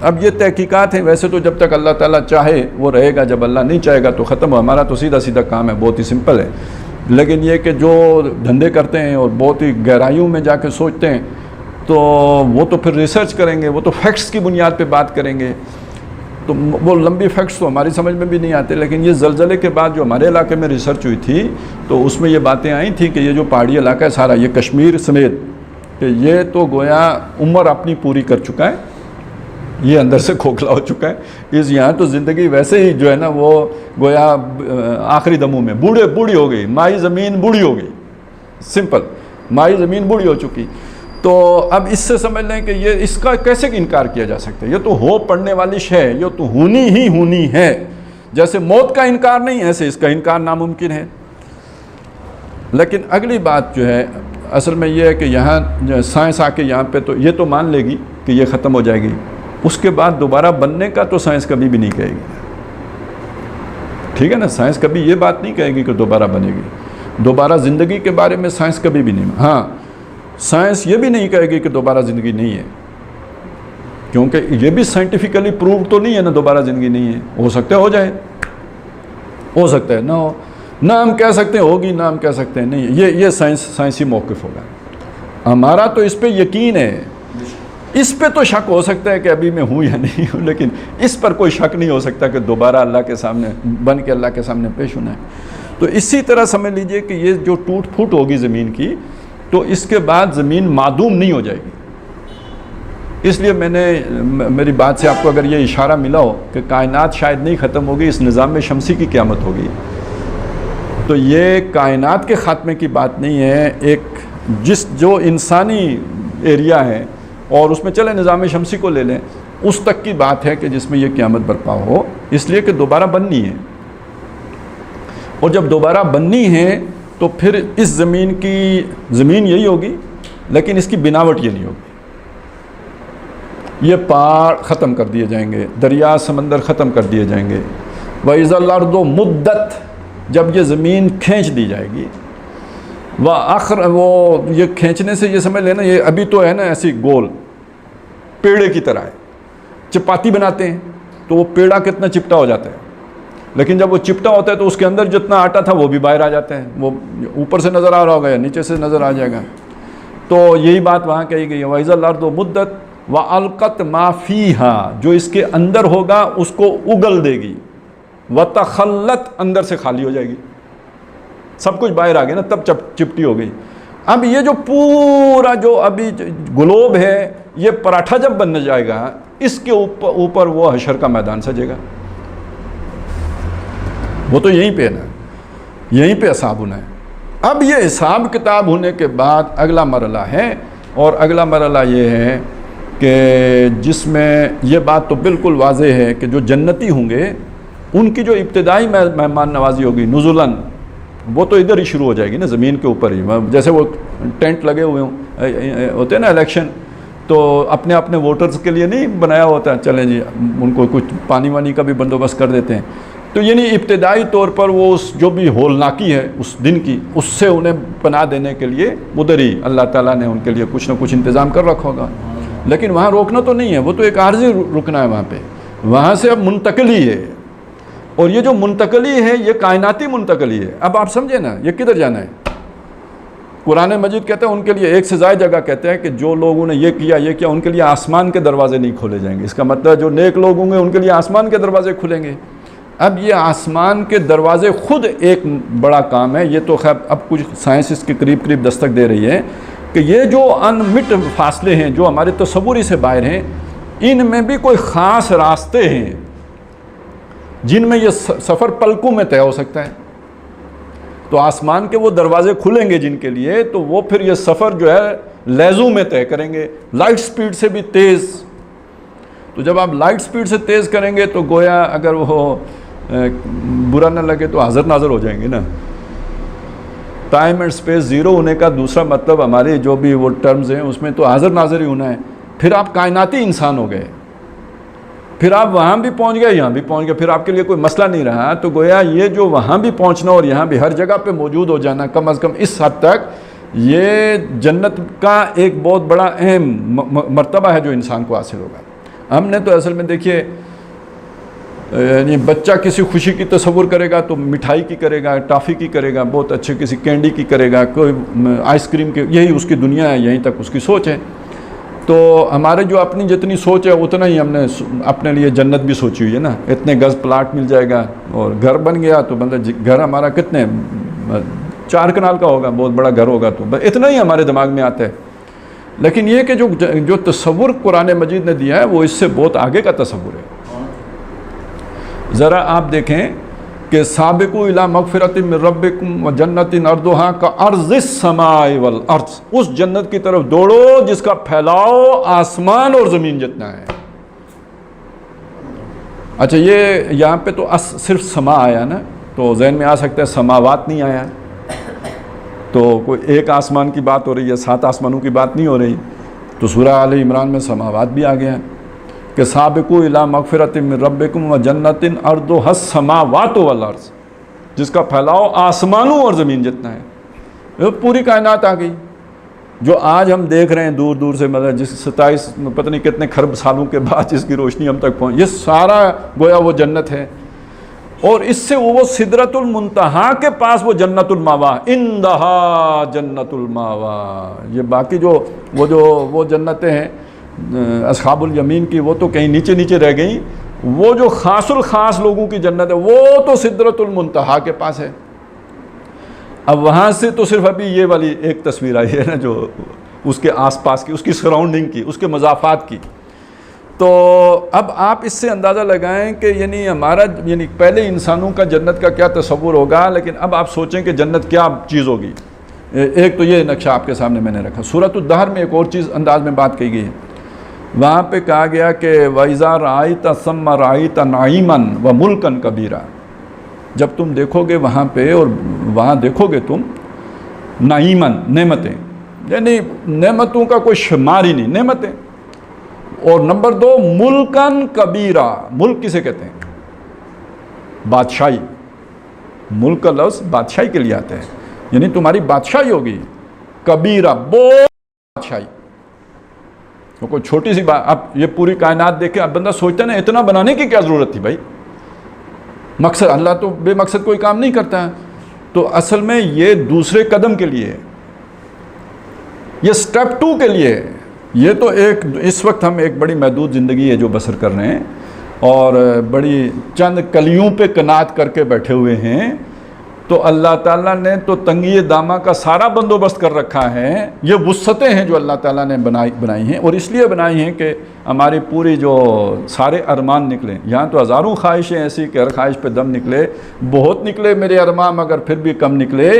اب یہ تحقیقات ہیں، ویسے تو جب تک اللہ تعالیٰ چاہے وہ رہے گا، جب اللہ نہیں چاہے گا تو ختم ہو، ہمارا تو سیدھا سیدھا کام ہے، بہت ہی سمپل ہے، لیکن یہ کہ جو دھندے کرتے ہیں اور بہت ہی گہرائیوں میں جا کے سوچتے ہیں تو وہ تو پھر ریسرچ کریں گے، وہ تو فیکٹس کی بنیاد پہ بات کریں گے، تو وہ لمبی فیکٹس تو ہماری سمجھ میں بھی نہیں آتے، لیکن یہ زلزلے کے بعد جو ہمارے علاقے میں ریسرچ ہوئی تھی تو اس میں یہ باتیں آئی تھیں کہ یہ جو پہاڑی علاقہ ہے سارا، یہ کشمیر سمیت، کہ یہ تو گویا عمر اپنی پوری کر چکا ہے، یہ اندر سے کھوکھلا ہو چکا ہے، اس یہاں تو زندگی ویسے ہی جو ہے نا وہ گویا آخری دموں میں بوڑھی ہو گئی، مائی زمین بوڑھی ہو گئی، سمپل، مائی زمین بوڑھی ہو چکی۔ تو اب اس سے سمجھ لیں کہ یہ اس کا کیسے انکار کیا جا سکتا ہے، یہ تو ہو پڑنے والی شے ہے، یہ تو ہونی ہی ہونی ہے، جیسے موت کا انکار نہیں ایسے اس کا انکار ناممکن ہے۔ لیکن اگلی بات جو ہے اصل میں یہ ہے کہ یہاں سائنس آ کے یہاں پہ تو یہ تو مان لے گی کہ یہ ختم ہو جائے گی، اس کے بعد دوبارہ بننے کا تو سائنس کبھی بھی نہیں کہے گی، ٹھیک ہے نا، سائنس کبھی یہ بات نہیں کہے گی کہ دوبارہ بنے گی، دوبارہ زندگی کے بارے میں سائنس کبھی بھی نہیں، ہاں سائنس یہ بھی نہیں کہے گی کہ دوبارہ زندگی نہیں ہے، کیونکہ یہ بھی سائنٹیفکلی پروو تو نہیں ہے نا دوبارہ زندگی نہیں ہے، ہو سکتا ہے ہو جائے، ہو سکتا ہے نہ ہو، نہ ہم کہہ سکتے ہیں ہوگی، نہ ہم کہہ سکتے ہیں نہیں، یہ سائنسی موقف ہوگا، ہمارا تو اس پہ یقین ہے، اس پہ تو شک ہو سکتا ہے کہ ابھی میں ہوں یا نہیں ہوں، لیکن اس پر کوئی شک نہیں ہو سکتا کہ دوبارہ اللہ کے سامنے بن کے اللہ کے سامنے پیش ہونا ہے۔ تو اسی طرح سمجھ لیجئے کہ یہ جو ٹوٹ پھوٹ ہوگی زمین کی تو اس کے بعد زمین معدوم نہیں ہو جائے گی، اس لیے میری بات سے آپ کو اگر یہ اشارہ ملا ہو کہ کائنات شاید نہیں ختم ہوگی، اس نظام شمسی کی قیامت ہوگی، تو یہ کائنات کے خاتمے کی بات نہیں ہے، ایک جو انسانی ایریا ہے اور اس میں چلے نظام شمسی کو لے لیں، اس تک کی بات ہے کہ جس میں یہ قیامت برپا ہو، اس لیے کہ دوبارہ بننی ہے، اور جب دوبارہ بننی ہے تو پھر اس زمین یہی ہوگی، لیکن اس کی بناوٹ یہ نہیں ہوگی، یہ پہاڑ ختم کر دیے جائیں گے، دریا سمندر ختم کر دیے جائیں گے، وَإِذَا الْأَرْضُ مُدَّتْ، جب یہ زمین کھینچ دی جائے گی، وہ یہ کھینچنے سے یہ سمجھ لینا، یہ ابھی تو ہے نا ایسی گول پیڑے کی طرح ہے، چپاتی بناتے ہیں تو وہ پیڑا کتنا چپٹا ہو جاتا ہے، لیکن جب وہ چپٹا ہوتا ہے تو اس کے اندر جتنا آٹا تھا وہ بھی باہر آ جاتا ہے، وہ اوپر سے نظر آ رہا ہوگا یا نیچے سے نظر آ جائے گا، تو یہی بات وہاں کہی گئی ہے، وَإِذَا الْأَرْضُ مُدَّتْ وَأَلْقَتْ مَا فِيهَا، جو اس کے اندر ہوگا اس کو اگل دے گی، وَتَخَلَّتْ، اندر سے خالی ہو جائے گی، سب کچھ باہر آ گیا نا، تب چپٹی ہو گئی۔ اب یہ جو پورا جو ابھی گلوب ہے یہ پراٹھا جب بن جائے گا، اس کے اوپر وہ حشر کا میدان سجے گا، وہ تو یہیں پہ ہے نا، یہیں پہ حساب ہونا ہے۔ اب یہ حساب کتاب ہونے کے بعد اگلا مرحلہ ہے، اور اگلا مرحلہ یہ ہے کہ جس میں یہ بات تو بالکل واضح ہے کہ جو جنتی ہوں گے ان کی جو ابتدائی مہمان نوازی ہوگی نزلاً، وہ تو ادھر ہی شروع ہو جائے گی نا، زمین کے اوپر ہی، جیسے وہ ٹینٹ لگے ہوئے ہوتے ہیں نا الیکشن، تو اپنے اپنے ووٹرز کے لیے نہیں بنایا ہوتا ہے، چلیں جی ان کو کچھ پانی وانی کا بھی بندوبست کر دیتے ہیں، تو یعنی ابتدائی طور پر وہ اس جو بھی ہولناکی ہے اس دن کی، اس سے انہیں پناہ دینے کے لیے ادھر ہی اللہ تعالیٰ نے ان کے لیے کچھ نہ کچھ انتظام کر رکھا ہوگا، لیکن وہاں روکنا تو نہیں ہے، وہ تو ایک عارضی رکنا ہے وہاں پہ، وہاں سے اب منتقلی ہے، اور یہ جو منتقلی ہے یہ کائناتی منتقلی ہے۔ اب آپ سمجھے نا یہ کدھر جانا ہے؟ قرآن مجید کہتا ہے ان کے لیے ایک سے زائد جگہ کہتے ہیں کہ جو لوگوں نے یہ کیا ان کے لیے آسمان کے دروازے نہیں کھولے جائیں گے، اس کا مطلب جو نیک لوگ ہوں گے ان کے لیے آسمان کے دروازے کھلیں گے۔ اب یہ آسمان کے دروازے خود ایک بڑا کام ہے، یہ تو خیر اب کچھ سائنس اس کے قریب دستک دے رہی ہے کہ یہ جو انمٹ فاصلے ہیں جو ہمارے تصوری سے باہر ہیں، ان میں بھی کوئی خاص راستے ہیں جن میں یہ سفر پلکوں میں طے ہو سکتا ہے. تو آسمان کے وہ دروازے کھلیں گے جن کے لیے، تو وہ پھر یہ سفر جو ہے لہزوں میں طے کریں گے، لائٹ سپیڈ سے بھی تیز. تو جب آپ لائٹ سپیڈ سے تیز کریں گے تو گویا اگر وہ برا نہ لگے تو حاضر ناظر ہو جائیں گے نا. ٹائم اینڈ سپیس زیرو ہونے کا دوسرا مطلب ہمارے جو بھی وہ ٹرمز ہیں اس میں تو حاضر ناظر ہی ہونا ہے. پھر آپ کائناتی انسان ہو گئے، پھر آپ وہاں بھی پہنچ گئے یہاں بھی پہنچ گئے، پھر آپ کے لیے کوئی مسئلہ نہیں رہا. تو گویا یہ جو وہاں بھی پہنچنا اور یہاں بھی ہر جگہ پہ موجود ہو جانا، کم از کم اس حد تک یہ جنت کا ایک بہت بڑا اہم مرتبہ ہے جو انسان کو حاصل ہوگا. ہم نے تو اصل میں دیکھیے یعنی بچہ کسی خوشی کی تصور کرے گا تو مٹھائی کی کرے گا، ٹافی کی کرے گا، بہت اچھے کسی کینڈی کی کرے گا، کوئی آئس کریم کی، یہی اس کی دنیا ہے، یہیں تک اس کی سوچ ہے. تو ہمارے جو اپنی جتنی سوچ ہے اتنا ہی ہم نے اپنے لیے جنت بھی سوچی ہوئی ہے نا. اتنے گز پلاٹ مل جائے گا اور گھر بن گیا تو بندہ گھر ہمارا کتنے 4 کنال کا ہوگا، بہت بڑا گھر ہوگا، تو اتنا ہی ہمارے دماغ میں آتا ہے. لیکن یہ کہ جو تصور قرآن مجید نے دیا ہے وہ اس سے بہت آگے کا تصور ہے. ذرا آپ دیکھیں کہ سابقوا الی مغفرۃ من ربکم وجنۃ عرضھا کعرض السماء والارض، اس جنت کی طرف دوڑو جس کا پھیلاؤ آسمان اور زمین جتنا ہے. اچھا یہ یہاں پہ تو صرف سما آیا نا، تو ذہن میں آ سکتا ہے سماوات نہیں آیا، تو کوئی ایک آسمان کی بات ہو رہی ہے، 7 آسمانوں کی بات نہیں ہو رہی. تو سورہ آل عمران میں سماوات بھی آ گیا کہ سابقوا الی مغفرۃ من ربکم وجنۃ عرضھا السماوات والارض، جس کا پھیلاؤ آسمانوں اور زمین جتنا ہے. یہ پوری کائنات آ گئی جو آج ہم دیکھ رہے ہیں دور دور سے، مطلب جس 27 پتہ نہیں کتنے خرب سالوں کے بعد جس کی روشنی ہم تک پہنچ، یہ سارا گویا وہ جنت ہے. اور اس سے وہ سدرۃ المنتہا کے پاس وہ جنت الماوا، عندہا جنت الماوا. یہ باقی جو وہ جنتیں ہیں اصحاب الیمین کی، وہ تو کہیں نیچے نیچے رہ گئیں. وہ جو خاص الخاص لوگوں کی جنت ہے وہ تو سدرۃ المنتہا کے پاس ہے. اب وہاں سے تو صرف ابھی یہ والی ایک تصویر آئی ہے نا جو اس کے آس پاس کی، اس کی سراؤنڈنگ کی، اس کے مضافات کی. تو اب آپ اس سے اندازہ لگائیں کہ یعنی ہمارا یعنی پہلے انسانوں کا جنت کا کیا تصور ہوگا، لیکن اب آپ سوچیں کہ جنت کیا چیز ہوگی. ایک تو یہ نقشہ آپ کے سامنے میں نے رکھا. سورۃ الدہر میں ایک اور چیز انداز میں بات کہی گئی ہے. وہاں پہ کہا گیا کہ وَإِذَا رَأَيْتَ ثَمَّ رَأَيْتَ نَعِيمًا وَمُلْكًا كَبِيرًا، جب تم دیکھو گے وہاں پہ، اور وہاں دیکھو گے تم نعیماً، نعمتیں، یعنی نعمتوں کا کوئی شمار ہی نہیں، نعمتیں. اور نمبر 2 ملکن کبیرہ، ملک کسے کہتے ہیں؟ بادشاہی. ملک کا لفظ بادشاہی کے لیے آتا ہے، یعنی تمہاری بادشاہی ہوگی کبیرہ، بہت بادشاہی. تو کوئی چھوٹی سی بات، اب یہ پوری کائنات دیکھ کے اب بندہ سوچتا ہے نا اتنا بنانے کی کیا ضرورت تھی بھائی. مقصد اللہ تو بے مقصد کوئی کام نہیں کرتا ہے. تو اصل میں یہ دوسرے قدم کے لیے، یہ سٹیپ 2 کے لیے. یہ تو ایک اس وقت ہم ایک بڑی محدود زندگی ہے جو بسر کر رہے ہیں اور بڑی چند کلیوں پہ قناعت کر کے بیٹھے ہوئے ہیں. تو اللہ تعالیٰ نے تو تنگی دامہ کا سارا بندوبست کر رکھا ہے. یہ وسعتیں ہیں جو اللہ تعالیٰ نے بنائی ہیں، اور اس لیے بنائی ہیں کہ ہماری پوری جو سارے ارمان نکلیں. یہاں تو ہزاروں خواہشیں ایسی کہ ہر خواہش پہ دم نکلے، بہت نکلے میرے ارمان مگر پھر بھی کم نکلے،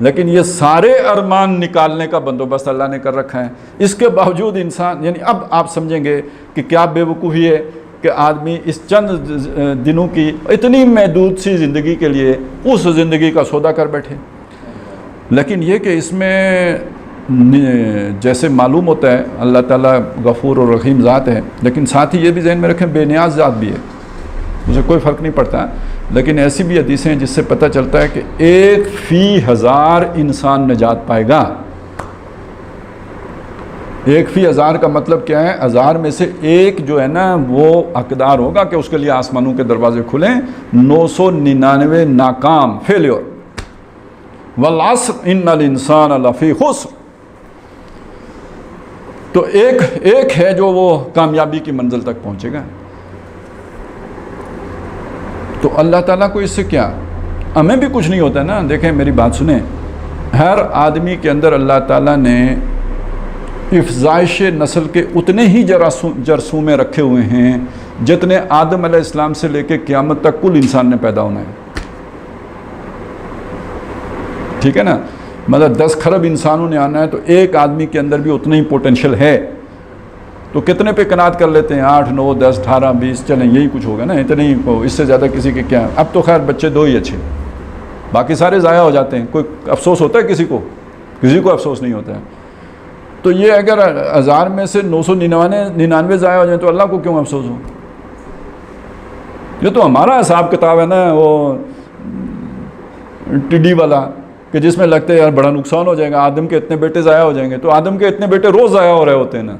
لیکن یہ سارے ارمان نکالنے کا بندوبست اللہ نے کر رکھا ہے. اس کے باوجود انسان، یعنی اب آپ سمجھیں گے کہ کیا بے وقوفی ہے کہ آدمی اس چند دنوں کی اتنی محدود سی زندگی کے لیے اس زندگی کا سودا کر بیٹھے. لیکن یہ کہ اس میں جیسے معلوم ہوتا ہے اللہ تعالیٰ غفور اور رحیم ذات ہے، لیکن ساتھ ہی یہ بھی ذہن میں رکھیں بے نیاز ذات بھی ہے، اسے کوئی فرق نہیں پڑتا. لیکن ایسی بھی حدیثیں ہیں جس سے پتہ چلتا ہے کہ 1 فی 1000 انسان نجات پائے گا. 1 فی 1000 کا مطلب کیا ہے؟ 1000 میں سے ایک جو ہے نا وہ حقدار ہوگا کہ اس کے لیے آسمانوں کے دروازے کھلیں. 999 ناکام، فیلیور. والعصر ان الانسان لفی خسر. تو ایک ہے جو وہ کامیابی کی منزل تک پہنچے گا. تو اللہ تعالیٰ کو اس سے کیا، ہمیں بھی کچھ نہیں ہوتا نا. دیکھیں میری بات سنیں، ہر آدمی کے اندر اللہ تعالیٰ نے افزائش نسل کے اتنے ہی جرثومے رکھے ہوئے ہیں جتنے آدم علیہ السلام سے لے کے قیامت تک کل انسان نے پیدا ہونا ہے، ٹھیک ہے نا، مطلب 10 کھرب انسانوں نے آنا ہے تو ایک آدمی کے اندر بھی اتنا ہی پوٹینشیل ہے، تو کتنے پہ قناعت کر لیتے ہیں؟ 8 9 10 18 20، چلیں یہی کچھ ہوگا نا، اتنے ہی، اس سے زیادہ کسی کے کیا۔ اب تو خیر بچے 2 ہی اچھے، باقی سارے ضائع ہو جاتے ہیں، کوئی افسوس ہوتا ہے کسی کو؟ کسی کو افسوس نہیں ہوتا ہے۔ تو یہ اگر 1000 میں سے 999 ضائع ہو جائیں تو اللہ کو کیوں افسوس ہو؟ یہ تو ہمارا حساب کتاب ہے نا، وہ ٹڈی والا، کہ جس میں لگتا ہے یار بڑا نقصان ہو جائے گا، آدم کے اتنے بیٹے ضائع ہو جائیں گے، تو آدم کے اتنے بیٹے روز ضائع ہو رہے ہوتے ہیں نا،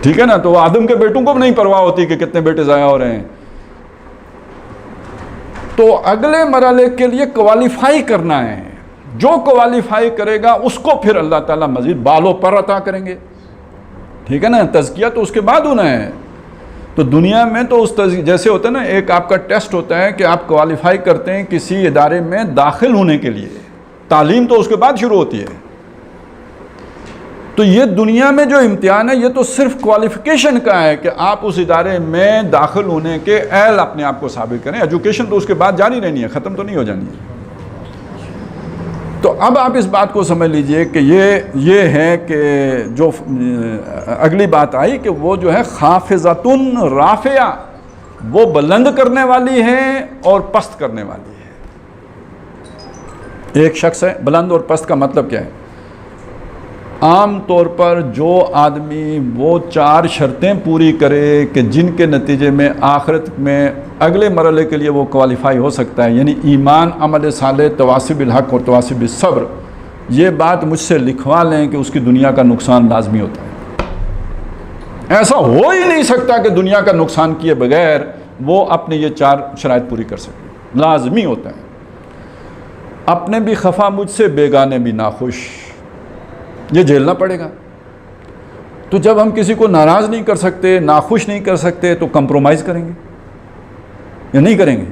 ٹھیک ہے نا، تو آدم کے بیٹوں کو بھی نہیں پرواہ ہوتی کہ کتنے بیٹے ضائع ہو رہے ہیں۔ تو اگلے مرحلے کے لیے کوالیفائی کرنا ہے، جو کوالیفائی کرے گا اس کو پھر اللہ تعالیٰ مزید بالوں پر عطا کریں گے، ٹھیک ہے نا، تزکیہ تو اس کے بعد ہونا ہے۔ تو دنیا میں تو اس جیسے ہوتا ہے نا، ایک آپ کا ٹیسٹ ہوتا ہے کہ آپ کوالیفائی کرتے ہیں کسی ادارے میں داخل ہونے کے لیے، تعلیم تو اس کے بعد شروع ہوتی ہے۔ تو یہ دنیا میں جو امتحان ہے یہ تو صرف کوالیفیکیشن کا ہے کہ آپ اس ادارے میں داخل ہونے کے اہل اپنے آپ کو ثابت کریں، ایجوکیشن تو اس کے بعد جاری رہنی ہے، ختم تو نہیں ہو جانی ہے۔ تو اب آپ اس بات کو سمجھ لیجئے کہ یہ ہے کہ جو اگلی بات آئی کہ وہ جو ہے خافضۃ رافعہ، وہ بلند کرنے والی ہے اور پست کرنے والی ہے۔ ایک شخص ہے، بلند اور پست کا مطلب کیا ہے؟ عام طور پر جو آدمی وہ 4 شرطیں پوری کرے کہ جن کے نتیجے میں آخرت میں اگلے مرحلے کے لیے وہ کوالیفائی ہو سکتا ہے، یعنی ایمان، عمل صالح، تواصی بالحق اور تواصی بالصبر، یہ بات مجھ سے لکھوا لیں کہ اس کی دنیا کا نقصان لازمی ہوتا ہے۔ ایسا ہو ہی نہیں سکتا کہ دنیا کا نقصان کیے بغیر وہ اپنے یہ 4 شرائط پوری کر سکے، لازمی ہوتا ہے۔ اپنے بھی خفا مجھ سے، بیگانے بھی ناخوش، یہ جھیلنا پڑے گا۔ تو جب ہم کسی کو ناراض نہیں کر سکتے، ناخوش نہیں کر سکتے، تو کمپرومائز کریں گے یا نہیں کریں گے؟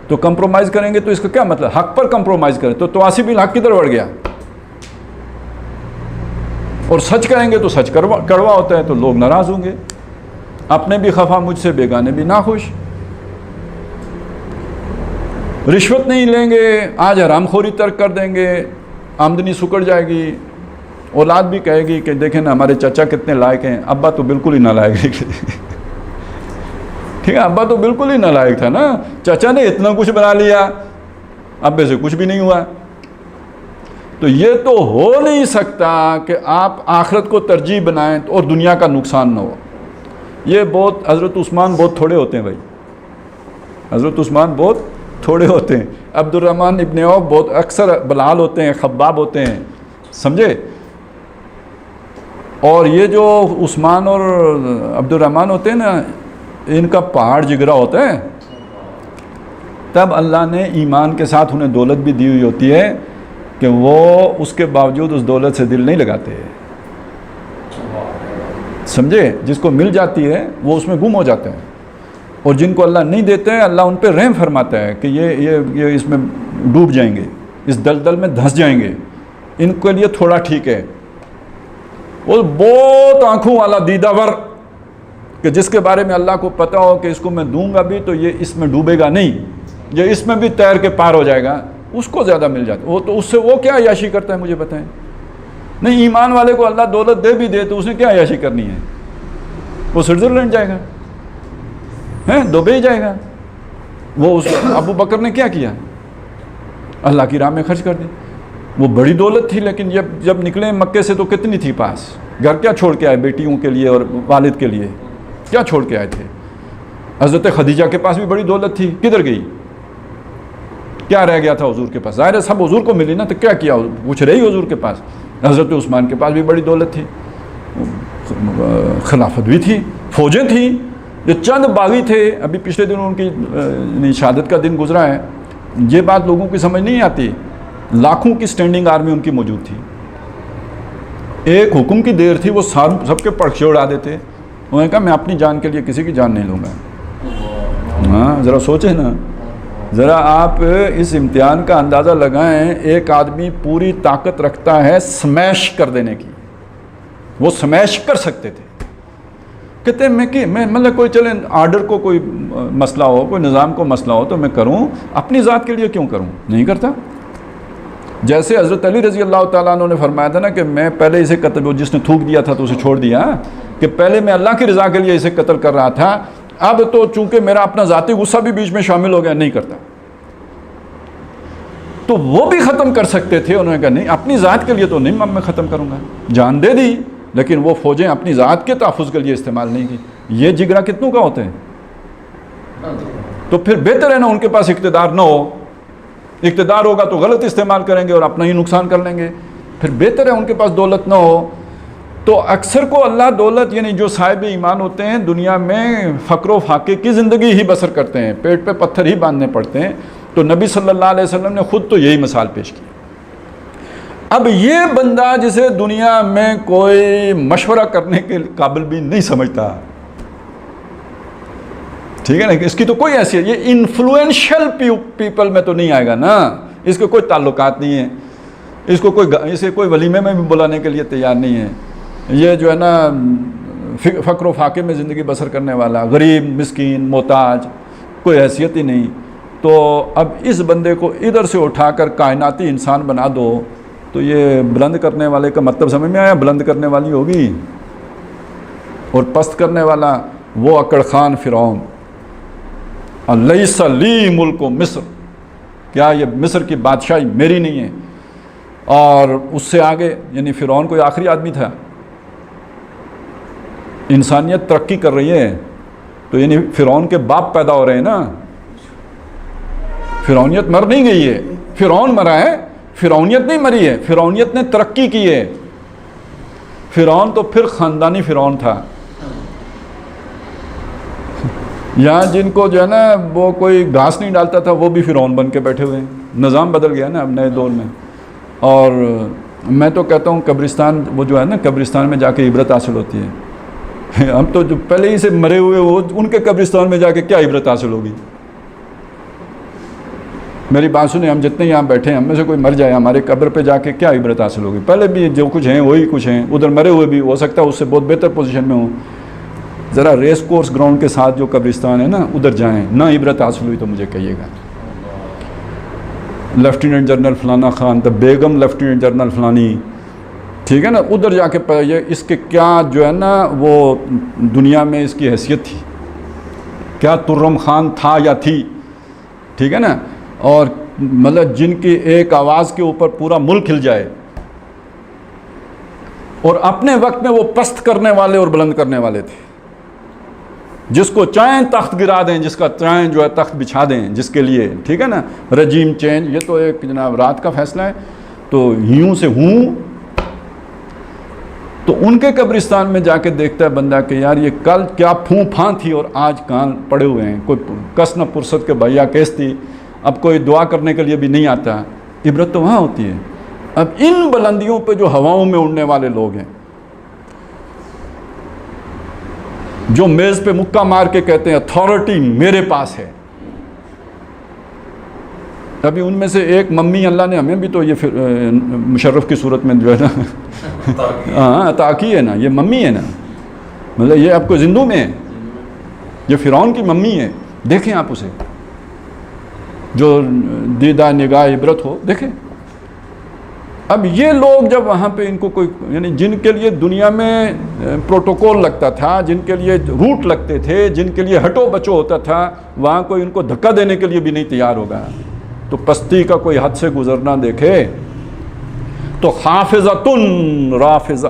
تو کمپرومائز کریں گے تو اس کا کیا مطلب؟ حق پر کمپرومائز کریں تو تواصی بالحق کدھر بڑھ گیا؟ اور سچ کریں گے تو سچ کڑوا ہوتا ہے تو لوگ ناراض ہوں گے۔ اپنے بھی خفا مجھ سے، بیگانے بھی ناخوش۔ رشوت نہیں لیں گے، آج حرام خوری ترک کر دیں گے، آمدنی سکڑ جائے گی، اولاد بھی کہے گی کہ دیکھیں نا ہمارے چچا کتنے لائق ہیں، ابا تو بالکل ہی نالائق ہے، ٹھیک ہے، ابا تو بالکل ہی نالائق تھا نا، چچا نے اتنا کچھ بنا لیا، ابے سے کچھ بھی نہیں ہوا۔ تو یہ تو ہو نہیں سکتا کہ آپ آخرت کو ترجیح بنائیں اور دنیا کا نقصان نہ ہو۔ یہ بہت حضرت عثمان بہت تھوڑے ہوتے ہیں بھائی، حضرت عثمان بہت تھوڑے ہوتے ہیں، عبد الرحمن ابن عوف بہت اکثر بلال ہوتے ہیں، خباب ہوتے ہیں، سمجھے؟ اور یہ جو عثمان اور عبد الرحمن ہوتے ہیں نا، ان کا پہاڑ جگرا ہوتا ہے۔ تب اللہ نے ایمان کے ساتھ انہیں دولت بھی دی ہوئی ہوتی ہے کہ وہ اس کے باوجود اس دولت سے دل نہیں لگاتے، سمجھے؟ جس کو مل جاتی ہے وہ اس میں گم ہو جاتے ہیں، اور جن کو اللہ نہیں دیتے ہیں اللہ ان پہ رحم فرماتا ہے کہ یہ اس میں ڈوب جائیں گے، اس دلدل میں دھنس جائیں گے، ان کے لیے تھوڑا ٹھیک ہے۔ وہ بہت آنکھوں والا دیدہ ور کہ جس کے بارے میں اللہ کو پتہ ہو کہ اس کو میں دوں گا بھی تو یہ اس میں ڈوبے گا نہیں، یہ اس میں بھی تیر کے پار ہو جائے گا، اس کو زیادہ مل جاتا ہے۔ وہ تو اس سے وہ کیا عیاشی کرتا ہے مجھے بتائیں؟ نہیں، ایمان والے کو اللہ دولت دے بھی دے تو اس نے کیا عیاشی کرنی ہے؟ وہ سوئٹزرلینڈ جائے گا، دبئی جائے گا۔ وہ اس ابو بکر نے کیا کیا؟ اللہ کی راہ میں خرچ کر دی۔ وہ بڑی دولت تھی، لیکن جب نکلے مکے سے تو کتنی تھی پاس؟ گھر کیا چھوڑ کے آئے بیٹیوں کے لیے اور والد کے لیے؟ کیا چھوڑ کے آئے تھے؟ حضرت خدیجہ کے پاس بھی بڑی دولت تھی، کدھر گئی؟ کیا رہ گیا تھا حضور کے پاس؟ ظاہر ہے سب حضور کو ملی نا، تو کیا کیا؟ کچھ رہی حضور کے پاس۔ حضرت عثمان کے پاس بھی بڑی دولت تھی، خلافت بھی تھی، فوجیں تھیں، یہ چند باغی تھے۔ ابھی پچھلے دنوں ان کی شہادت کا دن گزرا ہے، یہ بات لوگوں کی سمجھ نہیں آتی، لاکھوں کی سٹینڈنگ آرمی ان کی موجود تھی۔ ایک حکم کی دیر تھی، وہ سب کے پرچے اڑا دیتے۔ انہوں نے کہا میں اپنی جان کے لیے کسی کی جان نہیں لوں گا۔ ہاں ذرا سوچیں نا، ذرا آپ اس امتحان کا اندازہ لگائیں۔ ایک آدمی پوری طاقت رکھتا ہے سمیش کر دینے کی، وہ سمیش کر سکتے تھے، کہتے ہیں میں مطلب کوئی چلیں آرڈر کو کوئی مسئلہ ہو، کوئی نظام کو مسئلہ ہو تو میں کروں، اپنی ذات کے لیے کیوں کروں؟ نہیں کرتا۔ جیسے حضرت علی رضی اللہ تعالیٰ عنہ نے فرمایا تھا نا کہ میں پہلے اسے قتل، جس نے تھوک دیا تھا تو اسے چھوڑ دیا، کہ پہلے میں اللہ کی رضا کے لیے اسے قتل کر رہا تھا، اب تو چونکہ میرا اپنا ذاتی غصہ بھی بیچ میں شامل ہو گیا، نہیں کرتا۔ تو وہ بھی ختم کر سکتے تھے، انہوں نے کہا نہیں، اپنی ذات کے لیے تو نہیں میں ختم کروں گا، جان دے دی، لیکن وہ فوجیں اپنی ذات کے تحفظ کے لیے استعمال نہیں کی۔ یہ جگرا کتنوں کا ہوتے ہیں؟ تو پھر بہتر ہے نا ان کے پاس اقتدار نہ ہو، اقتدار ہوگا تو غلط استعمال کریں گے اور اپنا ہی نقصان کر لیں گے، پھر بہتر ہے ان کے پاس دولت نہ ہو۔ تو اکثر کو اللہ دولت، یعنی جو صاحب ایمان ہوتے ہیں دنیا میں فقر و فاقے کی زندگی ہی بسر کرتے ہیں، پیٹ پہ پتھر ہی باندھنے پڑتے ہیں۔ تو نبی صلی اللہ علیہ وسلم نے خود تو یہی مثال پیش کی۔ اب یہ بندہ جسے دنیا میں کوئی مشورہ کرنے کے قابل بھی نہیں سمجھتا، ٹھیک ہے نا، اس کی تو کوئی حیثیت، یہ انفلوئنشل پیپل میں تو نہیں آئے گا نا، اس کے کوئی تعلقات نہیں ہیں، اسے کوئی ولیمے میں بھی بلانے کے لیے تیار نہیں ہے، یہ جو ہے نا فقر و فاقے میں زندگی بسر کرنے والا، غریب مسکین محتاج، کوئی حیثیت ہی نہیں۔ تو اب اس بندے کو ادھر سے اٹھا کر کائناتی انسان بنا دو تو یہ بلند کرنے والے کا مطلب سمجھ میں آیا؟ بلند کرنے والی ہوگی، اور پست کرنے والا وہ اکڑ خان فرعون، الیس لی ملک مصر، کیا یہ مصر کی بادشاہی میری نہیں ہے؟ اور اس سے آگے یعنی فرعون کوئی آخری آدمی تھا، انسانیت ترقی کر رہی ہے تو یعنی فرعون کے باپ پیدا ہو رہے ہیں نا، فرعونیت مر نہیں گئی ہے، فرعون مرا ہے، فرعونیت نہیں مری ہے، فرعونیت نے ترقی کی ہے۔ فرعون تو پھر خاندانی فرعون تھا، یہاں جن کو جو ہے نا وہ کوئی گھاس نہیں ڈالتا تھا وہ بھی فرعون بن کے بیٹھے ہوئے ہیں، نظام بدل گیا نا اب نئے دور میں۔ اور میں تو کہتا ہوں قبرستان، وہ جو ہے نا قبرستان میں جا کے عبرت حاصل ہوتی ہے، ہم تو جو پہلے ہی سے مرے ہوئے وہ ان کے قبرستان میں جا کے کیا عبرت حاصل ہوگی؟ میری بات سنیں، ہم جتنے یہاں بیٹھے ہیں ہم میں سے کوئی مر جائے ہمارے قبر پہ جا کے کیا عبرت حاصل ہوگی؟ پہلے بھی جو کچھ ہیں وہی کچھ ہیں، ادھر مرے ہوئے بھی ہو سکتا ہے اس سے بہت بہتر پوزیشن میں ہوں۔ ذرا ریس کورس گراؤنڈ کے ساتھ جو قبرستان ہے نا ادھر جائیں، نہ عبرت حاصل ہوئی تو مجھے کہیے گا۔ لیفٹیننٹ جنرل فلانا خان، تو بیگم لیفٹیننٹ جنرل فلانی، ٹھیک ہے نا، ادھر جا کے اس کے کیا جو ہے نا وہ دنیا میں اس کی حیثیت تھی، کیا ترم خان تھا یا تھی، ٹھیک ہے نا، اور مطلب جن کی ایک آواز کے اوپر پورا ملک ہل جائے، اور اپنے وقت میں وہ پست کرنے والے اور بلند کرنے والے تھے، جس کو چاہیں تخت گرا دیں، جس کا چاہیں جو ہے تخت بچھا دیں، جس کے لیے، ٹھیک ہے نا، رجیم چینج، یہ تو ایک جناب رات کا فیصلہ ہے، تو یوں سے ہوں۔ تو ان کے قبرستان میں جا کے دیکھتا ہے بندہ کہ یار یہ کل کیا پھوں پھاں تھی اور آج کان پڑے ہوئے ہیں، کوئی کس نہ پرست کے بھیا کیس تھی، اب کوئی دعا کرنے کے لیے بھی نہیں آتا۔ عبرت تو وہاں ہوتی ہے۔ اب ان بلندیوں پہ جو ہواؤں میں اڑنے والے لوگ ہیں، جو میز پہ مکہ مار کے کہتے ہیں اتھارٹی میرے پاس ہے، ابھی ان میں سے ایک ممی اللہ نے ہمیں بھی تو یہ مشرف کی صورت میں جو ہے نا ہاں عطا کی ہے نا، یہ ممی ہے نا، مطلب یہ آپ کو زندوں میں ہے، یہ فرعون کی ممی ہے، دیکھیں آپ اسے، جو دیدہ نگاہ عبرت ہو، دیکھیں۔ اب یہ لوگ جب وہاں پہ ان کو کوئی یعنی جن کے لیے دنیا میں پروٹوکول لگتا تھا، جن کے لیے روٹ لگتے تھے، جن کے لیے ہٹو بچو ہوتا تھا، وہاں کوئی ان کو دھکا دینے کے لیے بھی نہیں تیار ہوگا، تو پستی کا کوئی حد سے گزرنا دیکھے تو خافضۃن رافضہ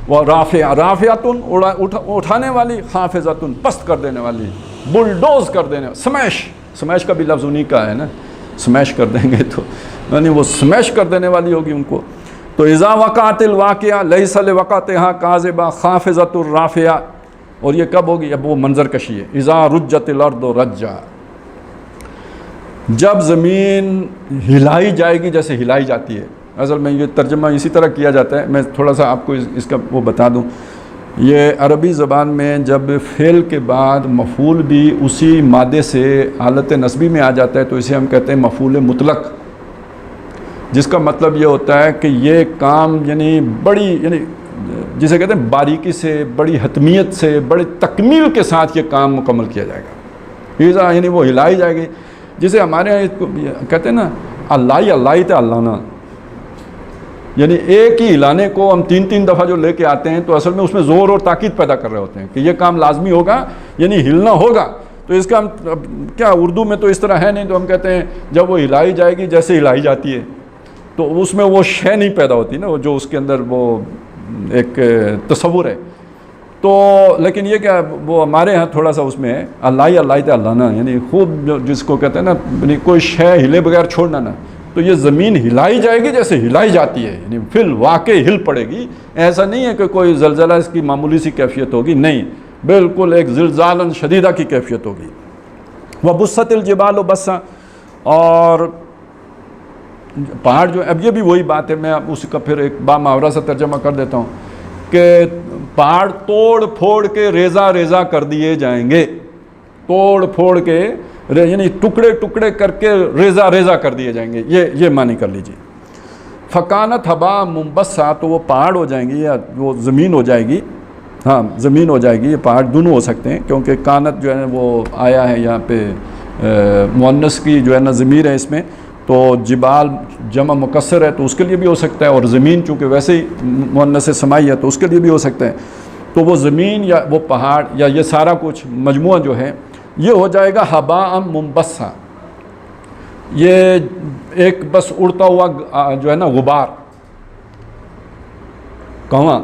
و رافعۃن اٹھانے والی، خافضۃن پست کر دینے والی، بلڈوز کر دینے، سمیش کا بھی لفظ انہی کا ہے نا، سمیش کر دیں گے تو یعنی وہ سمیش کر دینے والی ہوگی ان کو۔ تو اذا وقعت الواقعہ لیس لوقعتہا کاذبہ خافضۃ الرافعہ، اور یہ کب ہوگی؟ اب وہ منظر کشی ہے، اذا رجت الارض رجا، جب زمین ہلائی جائے گی جیسے ہلائی جاتی ہے۔ اصل میں یہ ترجمہ اسی طرح کیا جاتا ہے، میں تھوڑا سا آپ کو اس کا وہ بتا دوں، یہ عربی زبان میں جب فعل کے بعد مفعول بھی اسی مادے سے حالت نسبی میں آ جاتا ہے تو اسے ہم کہتے ہیں مفعول مطلق، جس کا مطلب یہ ہوتا ہے کہ یہ کام یعنی بڑی یعنی جسے کہتے ہیں باریکی سے، بڑی حتمیت سے، بڑی تکمیل کے ساتھ یہ کام مکمل کیا جائے گا. ایزا یعنی وہ ہلائی جائے گی، جسے ہمارے یہاں کہتے ہیں نا اللہ اللہ تے اللہ نا، یعنی ایک ہی ہلانے کو ہم 3 دفعہ جو لے کے آتے ہیں تو اصل میں اس میں زور اور تاکید پیدا کر رہے ہوتے ہیں کہ یہ کام لازمی ہوگا، یعنی ہلنا ہوگا. تو اس کا ہم کیا اردو میں تو اس طرح ہے نہیں، تو ہم کہتے ہیں جب وہ ہلائی جائے گی جیسے ہلائی جاتی ہے تو اس میں وہ شے نہیں پیدا ہوتی نا، وہ جو اس کے اندر وہ ایک تصور ہے. تو لیکن یہ کیا وہ ہمارے ہاں تھوڑا سا اس میں ہے اللہ تے اللہ نا، یعنی خوب جس کو کہتے ہیں نا یعنی کوئی شے ہلے بغیر چھوڑنا نا. تو یہ زمین ہلائی جائے گی جیسے ہلائی جاتی ہے، یعنی فی الواقع ہل پڑے گی. ایسا نہیں ہے کہ کوئی زلزلہ اس کی معمولی سی کیفیت ہوگی، نہیں، بالکل ایک زلزالاً شدیدہ کی کیفیت ہوگی. وَبُسَّتِ الْجِبَالُ بَسًّا، اور پہاڑ جو، اب یہ بھی وہی بات ہے، میں اب اس کا پھر ایک بامحاورہ سے ترجمہ کر دیتا ہوں کہ پہاڑ توڑ پھوڑ کے ریزہ ریزہ کر دیے جائیں گے. توڑ پھوڑ کے یعنی ٹکڑے ٹکڑے کر کے ریزہ ریزہ کر دیے جائیں گے، یہ معنی کر لیجیے. فَكَانَتْ هَبَاءً مُنبَثًّا، تو وہ پہاڑ ہو جائیں گے یا وہ زمین ہو جائے گی. ہاں زمین ہو جائے گی، یہ پہاڑ دونوں ہو سکتے ہیں کیونکہ کانت جو ہے وہ آیا ہے یہاں پہ مؤنث کی جو ہے نا ضمیر ہے اس میں، تو جبال جمع مکسر ہے تو اس کے لیے بھی ہو سکتا ہے، اور زمین چونکہ ویسے ہی مؤنث سمائی ہے تو اس کے لیے بھی ہو سکتا ہے. تو وہ زمین یا وہ پہاڑ یا یہ سارا کچھ مجموعہ جو ہے یہ ہو جائے گا ہباء منبثا، یہ ایک بس اڑتا ہوا جو ہے نا غبار. کہاں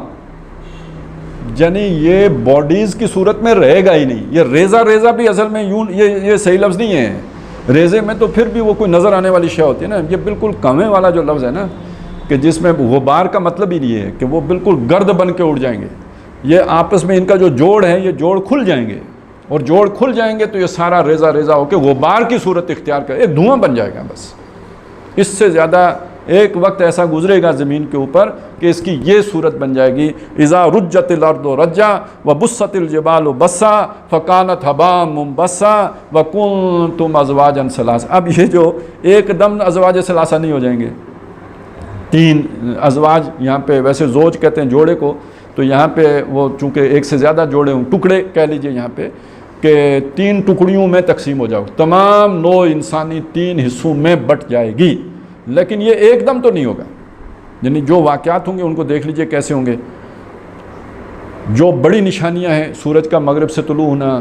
یعنی یہ باڈیز کی صورت میں رہے گا ہی نہیں. یہ ریزہ ریزہ بھی اصل میں یوں یہ صحیح لفظ نہیں ہے. ریزے میں تو پھر بھی وہ کوئی نظر آنے والی شے ہوتی ہے نا، یہ بالکل کمے والا جو لفظ ہے نا کہ جس میں غبار کا مطلب ہی نہیں ہے کہ وہ بالکل گرد بن کے اڑ جائیں گے. یہ آپس میں ان کا جو جوڑ ہے یہ جوڑ کھل جائیں گے، اور جوڑ کھل جائیں گے تو یہ سارا ریزہ ریزہ ہو کے غبار کی صورت اختیار کر ایک دھواں بن جائے گا. بس اس سے زیادہ ایک وقت ایسا گزرے گا زمین کے اوپر کہ اس کی یہ صورت بن جائے گی، اذا رجت الارض رجا وبست الجبال بسا فکانت هباء منبثا وکنتم ازواجا ثلاثا. اب یہ جو ایک دم ازواج ثلاثہ نہیں ہو جائیں گے، 3 ازواج یہاں پہ ویسے زوج کہتے ہیں جوڑے کو، تو یہاں پہ وہ چونکہ ایک سے زیادہ جوڑے ہوں، ٹکڑے کہہ لیجئے یہاں پہ کہ 3 ٹکڑیوں میں تقسیم ہو جاؤ، تمام نوع انسانی 3 حصوں میں بٹ جائے گی. لیکن یہ ایک دم تو نہیں ہوگا، یعنی جو واقعات ہوں گے ان کو دیکھ لیجئے کیسے ہوں گے. جو بڑی نشانیاں ہیں، سورج کا مغرب سے طلوع ہونا،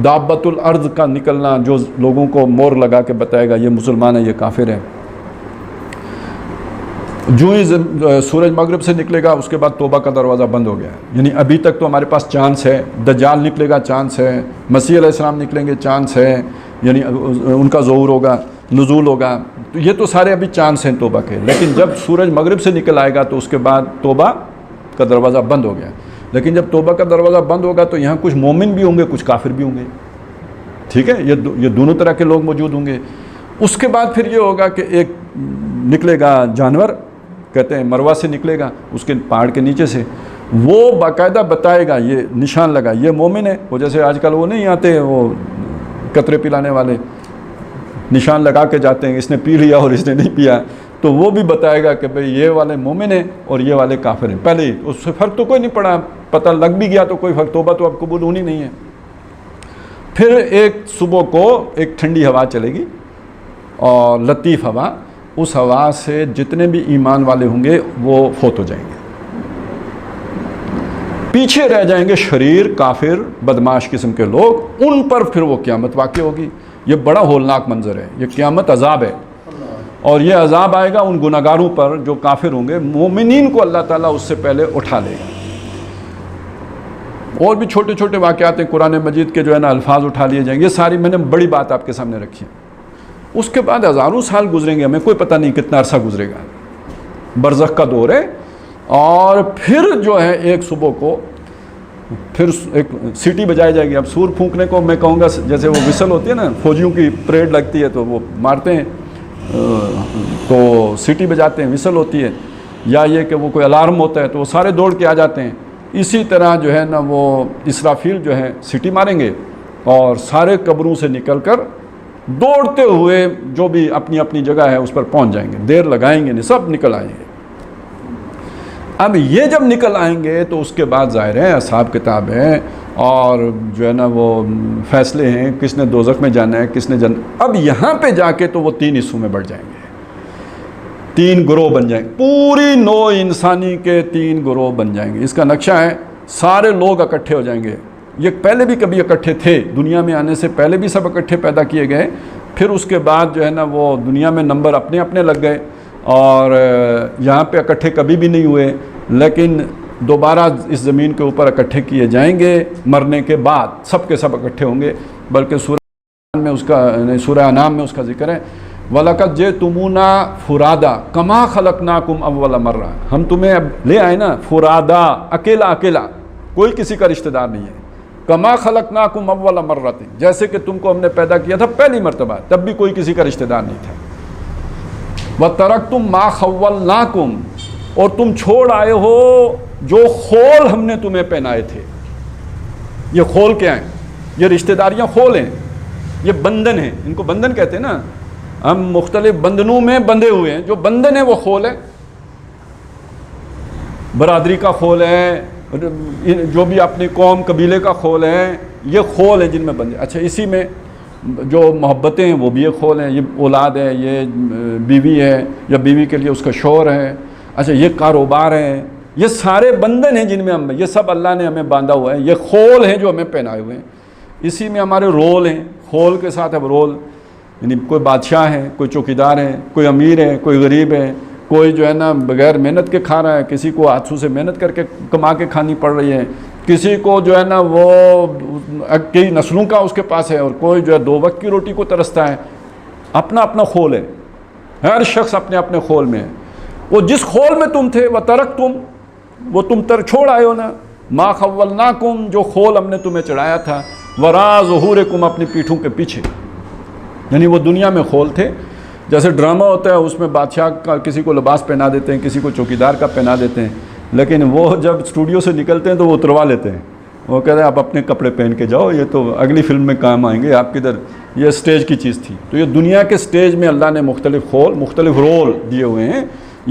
دابت الارض کا نکلنا جو لوگوں کو مور لگا کے بتائے گا یہ مسلمان ہے یہ کافر ہے. جو ہی سورج مغرب سے نکلے گا اس کے بعد توبہ کا دروازہ بند ہو گیا ہے. یعنی ابھی تک تو ہمارے پاس چانس ہے، دجال نکلے گا چانس ہے، مسیح علیہ السلام نکلیں گے چانس ہے، یعنی ان کا ظہور ہوگا، نزول ہوگا، تو یہ تو سارے ابھی چانس ہیں توبہ کے. لیکن جب سورج مغرب سے نکل آئے گا تو اس کے بعد توبہ کا دروازہ بند ہو گیا. لیکن جب توبہ کا دروازہ بند ہوگا تو یہاں کچھ مومن بھی ہوں گے، کچھ کافر بھی ہوں گے، ٹھیک ہے، یہ دونوں طرح کے لوگ موجود ہوں گے. اس کے بعد پھر یہ ہوگا کہ ایک نکلے گا جانور، کہتے ہیں مروا سے نکلے گا اس کے پہاڑ کے نیچے سے، وہ باقاعدہ بتائے گا، یہ نشان لگا یہ مومن ہے. وہ جیسے آج کل وہ نہیں آتے وہ قطرے پلانے والے، نشان لگا کے جاتے ہیں، اس نے پی لیا اور اس نے نہیں پیا، تو وہ بھی بتائے گا کہ بھئی یہ والے مومن ہیں اور یہ والے کافر ہیں. پہلے ہی اس سے فرق تو کوئی نہیں پڑا، پتہ لگ بھی گیا تو کوئی فرق، توبہ تو اب قبول ہونی نہیں ہے. پھر ایک صبح کو ایک ٹھنڈی ہوا چلے گی اور لطیف ہوا، اس ہوا سے جتنے بھی ایمان والے ہوں گے وہ فوت ہو جائیں گے. پیچھے رہ جائیں گے شریر، کافر، بدماش قسم کے لوگ، ان پر پھر وہ قیامت واقع ہوگی. یہ بڑا ہولناک منظر ہے، یہ قیامت عذاب ہے، اور یہ عذاب آئے گا ان گناہگاروں پر جو کافر ہوں گے. مومنین کو اللہ تعالیٰ اس سے پہلے اٹھا لے گا. اور بھی چھوٹے چھوٹے واقعات ہیں قرآن مجید کے جو ہے نا الفاظ اٹھا لیے جائیں گے. یہ ساری میں نے بڑی بات آپ کے سامنے رکھی ہے. اس کے بعد ہزاروں سال گزریں گے، ہمیں کوئی پتہ نہیں کتنا عرصہ گزرے گا، برزخ کا دور ہے. اور پھر جو ہے ایک صبح کو پھر ایک سیٹی بجائی جائے گی. اب سور پھونکنے کو میں کہوں گا جیسے وہ وسل ہوتی ہے نا، فوجیوں کی پریڈ لگتی ہے تو وہ مارتے ہیں تو سیٹی بجاتے ہیں، وسل ہوتی ہے، یا یہ کہ وہ کوئی الارم ہوتا ہے تو وہ سارے دوڑ کے آ جاتے ہیں. اسی طرح جو ہے نا وہ اسرافیل جو ہے سیٹی ماریں گے اور سارے قبروں سے نکل کر دوڑتے ہوئے جو بھی اپنی اپنی جگہ ہے اس پر پہنچ جائیں گے. دیر لگائیں گے نہیں، سب نکل آئیں گے. اب یہ جب نکل آئیں گے تو اس کے بعد ظاہر ہے حساب کتاب ہے اور جو ہے نا وہ فیصلے ہیں، کس نے دوزخ میں جانا ہے، کس نے اب یہاں پہ جا کے تو وہ 3 حصوں میں بڑھ جائیں گے، 3 گروہ بن جائیں گے، پوری نوع انسانی کے 3 گروہ بن جائیں گے۔ اس کا نقشہ ہے سارے لوگ اکٹھے ہو جائیں گے، یہ پہلے بھی کبھی اکٹھے تھے، دنیا میں آنے سے پہلے بھی سب اکٹھے پیدا کیے گئے، پھر اس کے بعد جو ہے نا وہ دنیا میں نمبر اپنے اپنے لگ گئے اور یہاں پہ اکٹھے کبھی بھی نہیں ہوئے، لیکن دوبارہ اس زمین کے اوپر اکٹھے کیے جائیں گے مرنے کے بعد، سب کے سب اکٹھے ہوں گے۔ بلکہ سورہ میں اس کا سورہ انعام میں اس کا ذکر ہے، وَلَقَدْ جِئْتُمُونَا فُرَادَا كَمَا خَلَقْنَاكُمْ أَوَّلَ مَرَّةٍ، ہم تمہیں اب لے آئے نا فرادا، اکیلا اکیلا، کوئی کسی کا رشتہ دار نہیں ہے، کما خلقناکم اول مرۃ، جیسے کہ تم کو ہم نے پیدا کیا تھا پہلی مرتبہ، تب بھی کوئی کسی کا رشتہ دار نہیں تھا۔ وَتَرَكْتُم مَا خَوَّلْنَاكُمْ، اور تم چھوڑ آئے ہو جو خول ہم نے تمہیں پہنائے تھے۔ یہ خول کیا ہیں؟ یہ رشتہ داریاں خول ہیں، یہ بندھن ہیں، ان کو بندھن کہتے ہیں نا، ہم مختلف بندھنوں میں بندھے ہوئے ہیں، جو بندھن ہے وہ خول ہے، برادری کا خول ہے، جو بھی اپنی قوم قبیلے کا خول ہے، یہ خول ہے جن میں بندھے۔ اچھا، اسی میں جو محبتیں ہیں وہ بھی ایک خول ہیں، یہ اولاد ہے، یہ بیوی ہے یا بیوی کے لیے اس کا شوہر ہے، اچھا یہ کاروبار ہے، یہ سارے بندھن ہیں جن میں ہم، یہ سب اللہ نے ہمیں باندھا ہوا ہے، یہ خول ہیں جو ہمیں پہنائے ہوئے ہیں۔ اسی میں ہمارے رول ہیں، خول کے ساتھ اب رول، یعنی کوئی بادشاہ ہے، کوئی چوکیدار ہے، کوئی امیر ہے، کوئی غریب ہے، کوئی جو ہے نا بغیر محنت کے کھا رہا ہے، کسی کو ہاتھوں سے محنت کر کے کما کے کھانی پڑ رہی ہے، کسی کو جو ہے نا وہ کئی نسلوں کا اس کے پاس ہے، اور کوئی جو ہے 2 وقت کی روٹی کو ترستا ہے۔ اپنا اپنا خول ہے، ہر شخص اپنے اپنے خول میں ہے۔ وہ جس خول میں تم تھے وَتَرَكْتُم، وہ تم چھوڑ آئے ہو نا، مَا خَوَّلْنَاكُمْ، جو خول ہم نے تمہیں چڑھایا تھا، وَرَاءَ ظُهُورِكُمْ، اپنی پیٹھوں کے پیچھے، یعنی وہ دنیا میں خول تھے۔ جیسے ڈرامہ ہوتا ہے اس میں بادشاہ کا کسی کو لباس پہنا دیتے ہیں، کسی کو چوکیدار کا پہنا دیتے ہیں، لیکن وہ جب اسٹوڈیو سے نکلتے ہیں تو وہ اتروا لیتے ہیں، وہ کہتے ہیں آپ اپنے کپڑے پہن کے جاؤ، یہ تو اگلی فلم میں کام آئیں گے آپ کدھر، یہ اسٹیج کی چیز تھی۔ تو یہ دنیا کے اسٹیج میں اللہ نے مختلف خول، مختلف رول دیے ہوئے ہیں،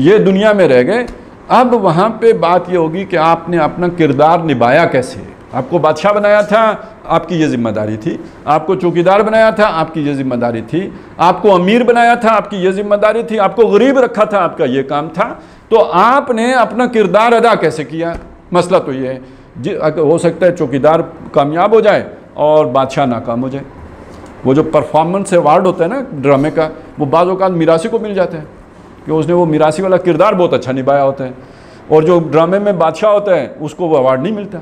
یہ دنیا میں رہ گئے۔ اب وہاں پہ بات یہ ہوگی کہ آپ نے اپنا کردار نبھایا کیسے۔ آپ کو بادشاہ بنایا تھا، آپ کی یہ ذمہ داری تھی، آپ کو چوکیدار بنایا تھا، آپ کی یہ ذمہ داری تھی، آپ کو امیر بنایا تھا، آپ کی یہ ذمہ داری تھی، آپ کو غریب رکھا تھا، آپ کا یہ کام تھا۔ تو آپ نے اپنا کردار ادا کیسے کیا؟ مسئلہ تو یہ ہے، ہو سکتا ہے چوکیدار کامیاب ہو جائے اور بادشاہ ناکام ہو جائے۔ وہ جو پرفارمنس ایوارڈ ہوتا ہے نا ڈرامے کا، وہ بعض اوقات میراثی کو مل جاتا ہے کہ اس نے وہ میراثی والا کردار بہت اچھا نبھایا ہوتا ہے، اور جو ڈرامے میں بادشاہ ہوتا ہے اس کو وہ ایوارڈ نہیں ملتا۔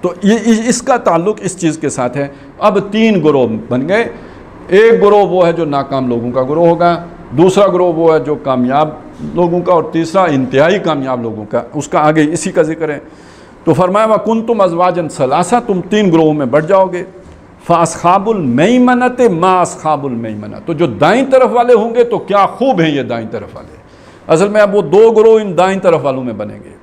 تو یہ اس کا تعلق اس چیز کے ساتھ ہے۔ اب 3 گروہ بن گئے، ایک گروہ وہ ہے جو ناکام لوگوں کا گروہ ہوگا، دوسرا گروہ وہ ہے جو کامیاب لوگوں کا، اور تیسرا انتہائی کامیاب لوگوں کا، اس کا آگے اسی کا ذکر ہے۔ تو فرمایا وَكُنْتُمْ أَزْوَاجًا ثَلَاثَةً، تم 3 گروہوں میں بڑھ جاؤ گے۔ فَأَصْحَابُ الْمَيْمَنَةِ مَا أَصْحَابُ الْمَيْمَنَةِ، تو جو دائیں طرف والے ہوں گے تو کیا خوب ہیں یہ دائیں طرف والے۔ اصل میں اب وہ 2 گروہ ان دائیں طرف والوں میں بنیں گے۔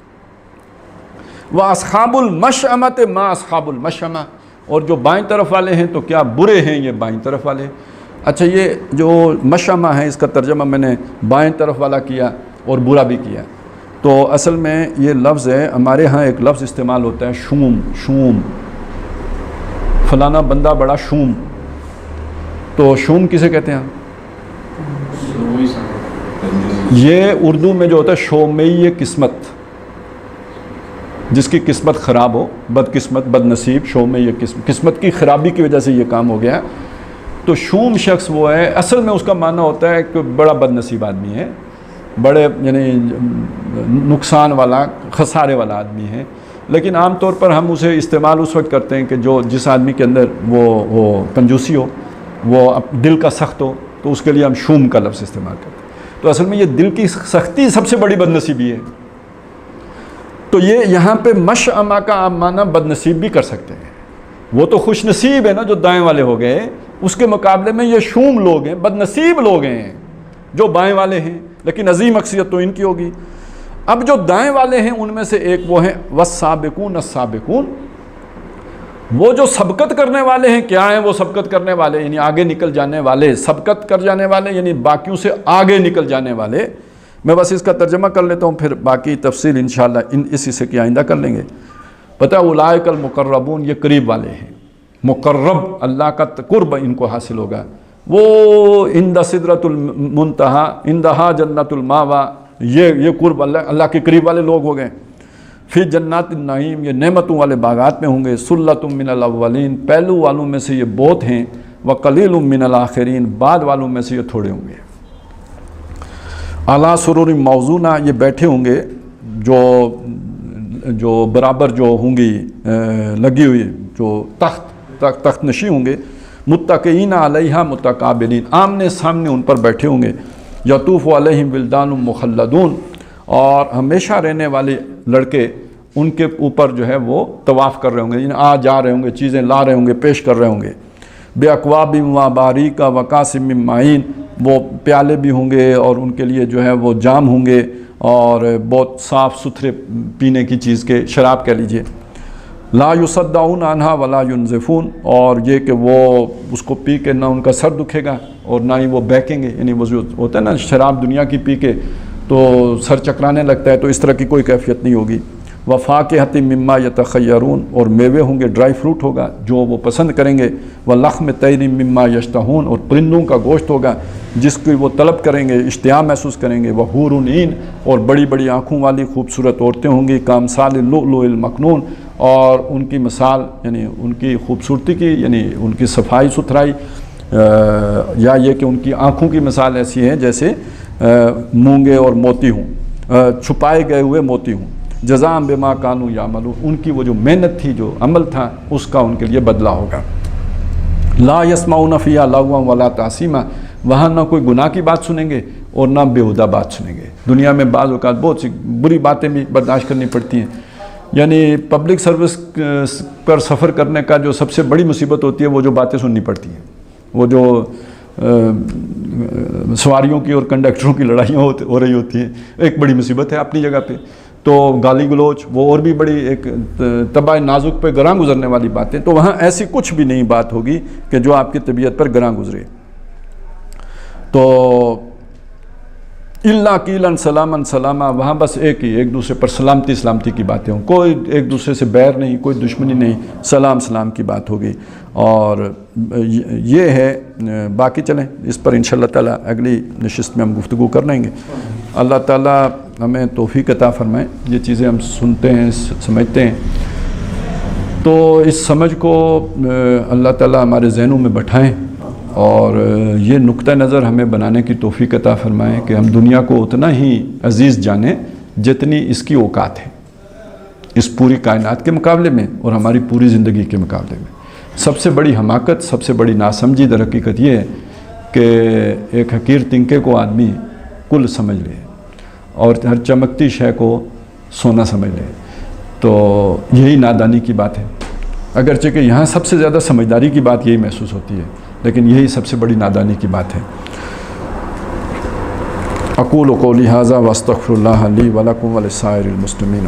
وَأَصْحَابُ الْمَشْأَمَةِ مَا أَصْحَابُ الْمَشْأَمَةِ، اور جو بائیں طرف والے ہیں تو کیا برے ہیں یہ بائیں طرف والے۔ اچھا، یہ جو مشأمہ ہے اس کا ترجمہ میں نے بائیں طرف والا کیا اور برا بھی کیا۔ تو اصل میں یہ لفظ ہے، ہمارے ہاں ایک لفظ استعمال ہوتا ہے شوم، شوم، فلانا بندہ بڑا شوم۔ تو شوم کسے کہتے ہیں؟ یہ اردو میں جو ہوتا ہے شومی قسمت، جس کی قسمت خراب ہو، بد قسمت، بد نصیب، شومی قسمت کی خرابی کی وجہ سے یہ کام ہو گیا۔ تو شوم شخص وہ ہے، اصل میں اس کا معنی ہوتا ہے کہ بڑا بد نصیب آدمی ہے، بڑے یعنی نقصان والا، خسارے والا آدمی ہے، لیکن عام طور پر ہم اسے استعمال اس وقت کرتے ہیں کہ جو جس آدمی کے اندر وہ کنجوسی ہو، وہ دل کا سخت ہو، تو اس کے لیے ہم شوم کا لفظ استعمال کرتے ہیں۔ تو اصل میں یہ دل کی سختی سب سے بڑی بد نصیبی ہے۔ تو یہ یہاں پہ مشأمہ کا آپ معنی بد نصیب بھی کر سکتے ہیں، وہ تو خوش نصیب ہے نا جو دائیں والے ہو گئے، اس کے مقابلے میں یہ شوم لوگ ہیں، بد نصیب لوگ ہیں جو بائیں والے ہیں، لیکن عظیم اکثریت تو ان کی ہوگی۔ اب جو دائیں والے ہیں ان میں سے ایک وہ ہیں والسابقون السابقون، وہ جو سبقت کرنے والے ہیں۔ کیا ہیں وہ سبقت کرنے والے؟ یعنی آگے نکل جانے والے، سبقت کر جانے والے یعنی باقیوں سے آگے نکل جانے والے۔ میں بس اس کا ترجمہ کر لیتا ہوں، پھر باقی تفصیل انشاءاللہ اس حصے کی آئندہ کر لیں گے۔ پتہ اولئک المقربون، یہ قریب والے ہیں، مقرب اللہ کا قرب ان کو حاصل ہوگا۔ وہ عند سدرۃ المنتہا عندہا جنت الماوا، یہ قرب اللہ کے قریب والے لوگ ہو گئے۔ فی جنات النعیم، یہ نعمتوں والے باغات میں ہوں گے۔ سلۃ من الاولین، پہلو والوں میں سے یہ بہت ہیں۔ وقلیل من الاخرین، بعد والوں میں سے یہ تھوڑے ہوں گے۔ اعلیٰ سرور موضونہ، یہ بیٹھے ہوں گے جو برابر جو ہوں گی لگی ہوئی، جو تخت نشی ہوں گے۔ متکئین علیہا متقابلین، آمنے سامنے ان پر بیٹھے ہوں گے۔ یطوف علیہم ولدان مخلدون، اور ہمیشہ رہنے والے لڑکے ان کے اوپر جو ہے وہ طواف کر رہے ہوں گے، یعنی آ جا رہے ہوں گے، چیزیں لا رہے ہوں گے، پیش کر رہے ہوں گے۔ بے اکواب و باریک و کاسم من معین، وہ پیالے بھی ہوں گے اور ان کے لیے جو ہے وہ جام ہوں گے، اور بہت صاف ستھرے پینے کی چیز کے، شراب کہہ لیجئے۔ لا یصدعون عنہا ولا ینزفون، اور یہ کہ وہ اس کو پی کے نہ ان کا سر دکھے گا اور نہ ہی وہ بہکیں گے، یعنی وہ جو ہوتا ہے نا شراب دنیا کی پی کے تو سر چکرانے لگتا ہے، تو اس طرح کی کوئی کیفیت نہیں ہوگی۔ وفاکہۃ مما یتخیرون، اور میوے ہوں گے، ڈرائی فروٹ ہوگا جو وہ پسند کریں گے۔ ولحم طیر مما یشتہون، اور پرندوں کا گوشت ہوگا جس کی وہ طلب کریں گے، اشتہا محسوس کریں گے۔ وحور عین، اور بڑی بڑی آنکھوں والی خوبصورت عورتیں ہوں گی۔ کامثال اللؤلؤ المکنون، اور ان کی مثال یعنی ان کی خوبصورتی کی، یعنی ان کی صفائی ستھرائی، یا یہ کہ ان کی آنکھوں کی مثال ایسی ہے جیسے مونگے اور موتی ہوں، چھپائے گئے ہوئے موتی ہوں۔ جزاء بما کانوا یعملون، ان کی وہ جو محنت تھی، جو عمل تھا، اس کا ان کے لیے بدلہ ہوگا۔ لا یسمعون فیہا لغوا ولا تأثیما، وہاں نہ کوئی گناہ کی بات سنیں گے اور نہ بیہودہ بات سنیں گے۔ دنیا میں بعض اوقات بہت سی بری باتیں بھی برداشت کرنی پڑتی ہیں، یعنی پبلک سروس پر سفر کرنے کا جو سب سے بڑی مصیبت ہوتی ہے وہ جو باتیں سننی پڑتی ہیں، وہ جو سواریوں کی اور کنڈکٹروں کی لڑائیاں ہو رہی ہوتی ہیں، ایک بڑی مصیبت ہے اپنی جگہ پہ۔ تو گالی گلوچ وہ اور بھی بڑی ایک طبع نازک پہ گراں گزرنے والی باتیں، تو وہاں ایسی کچھ بھی نہیں بات ہوگی کہ جو آپ کی طبیعت پر گراں گزرے۔ تو اللہ قیلاً سلاما سلاما، وہاں بس ایک دوسرے پر سلامتی کی باتیں ہوں، کوئی ایک دوسرے سے بیر نہیں، کوئی دشمنی نہیں، سلام کی بات ہوگی۔ اور یہ ہے، باقی چلیں اس پر انشاءاللہ تعالیٰ اگلی نشست میں ہم گفتگو کر لیں گے۔ اللہ تعالیٰ ہمیں توفیق عطا فرمائے، یہ چیزیں ہم سنتے ہیں، سمجھتے ہیں، تو اس سمجھ کو اللہ تعالیٰ ہمارے ذہنوں میں بٹھائیں، اور یہ نقطہ نظر ہمیں بنانے کی توفیق عطا فرمائیں کہ ہم دنیا کو اتنا ہی عزیز جانیں جتنی اس کی اوقات ہے، اس پوری کائنات کے مقابلے میں اور ہماری پوری زندگی کے مقابلے میں۔ سب سے بڑی حماقت، سب سے بڑی ناسمجھی در حقیقت یہ ہے کہ ایک حقیر تنکے کو آدمی کل سمجھ لے اور ہر چمکتی شے کو سونا سمجھ لے، تو یہی نادانی کی بات ہے۔ اگرچہ کہ یہاں سب سے زیادہ سمجھداری کی بات یہی محسوس ہوتی ہے، لیکن یہی سب سے بڑی نادانی کی بات ہے۔ اقول قولی ھذا واستغفر اللہ لی ولکم ولسائر المسلمین۔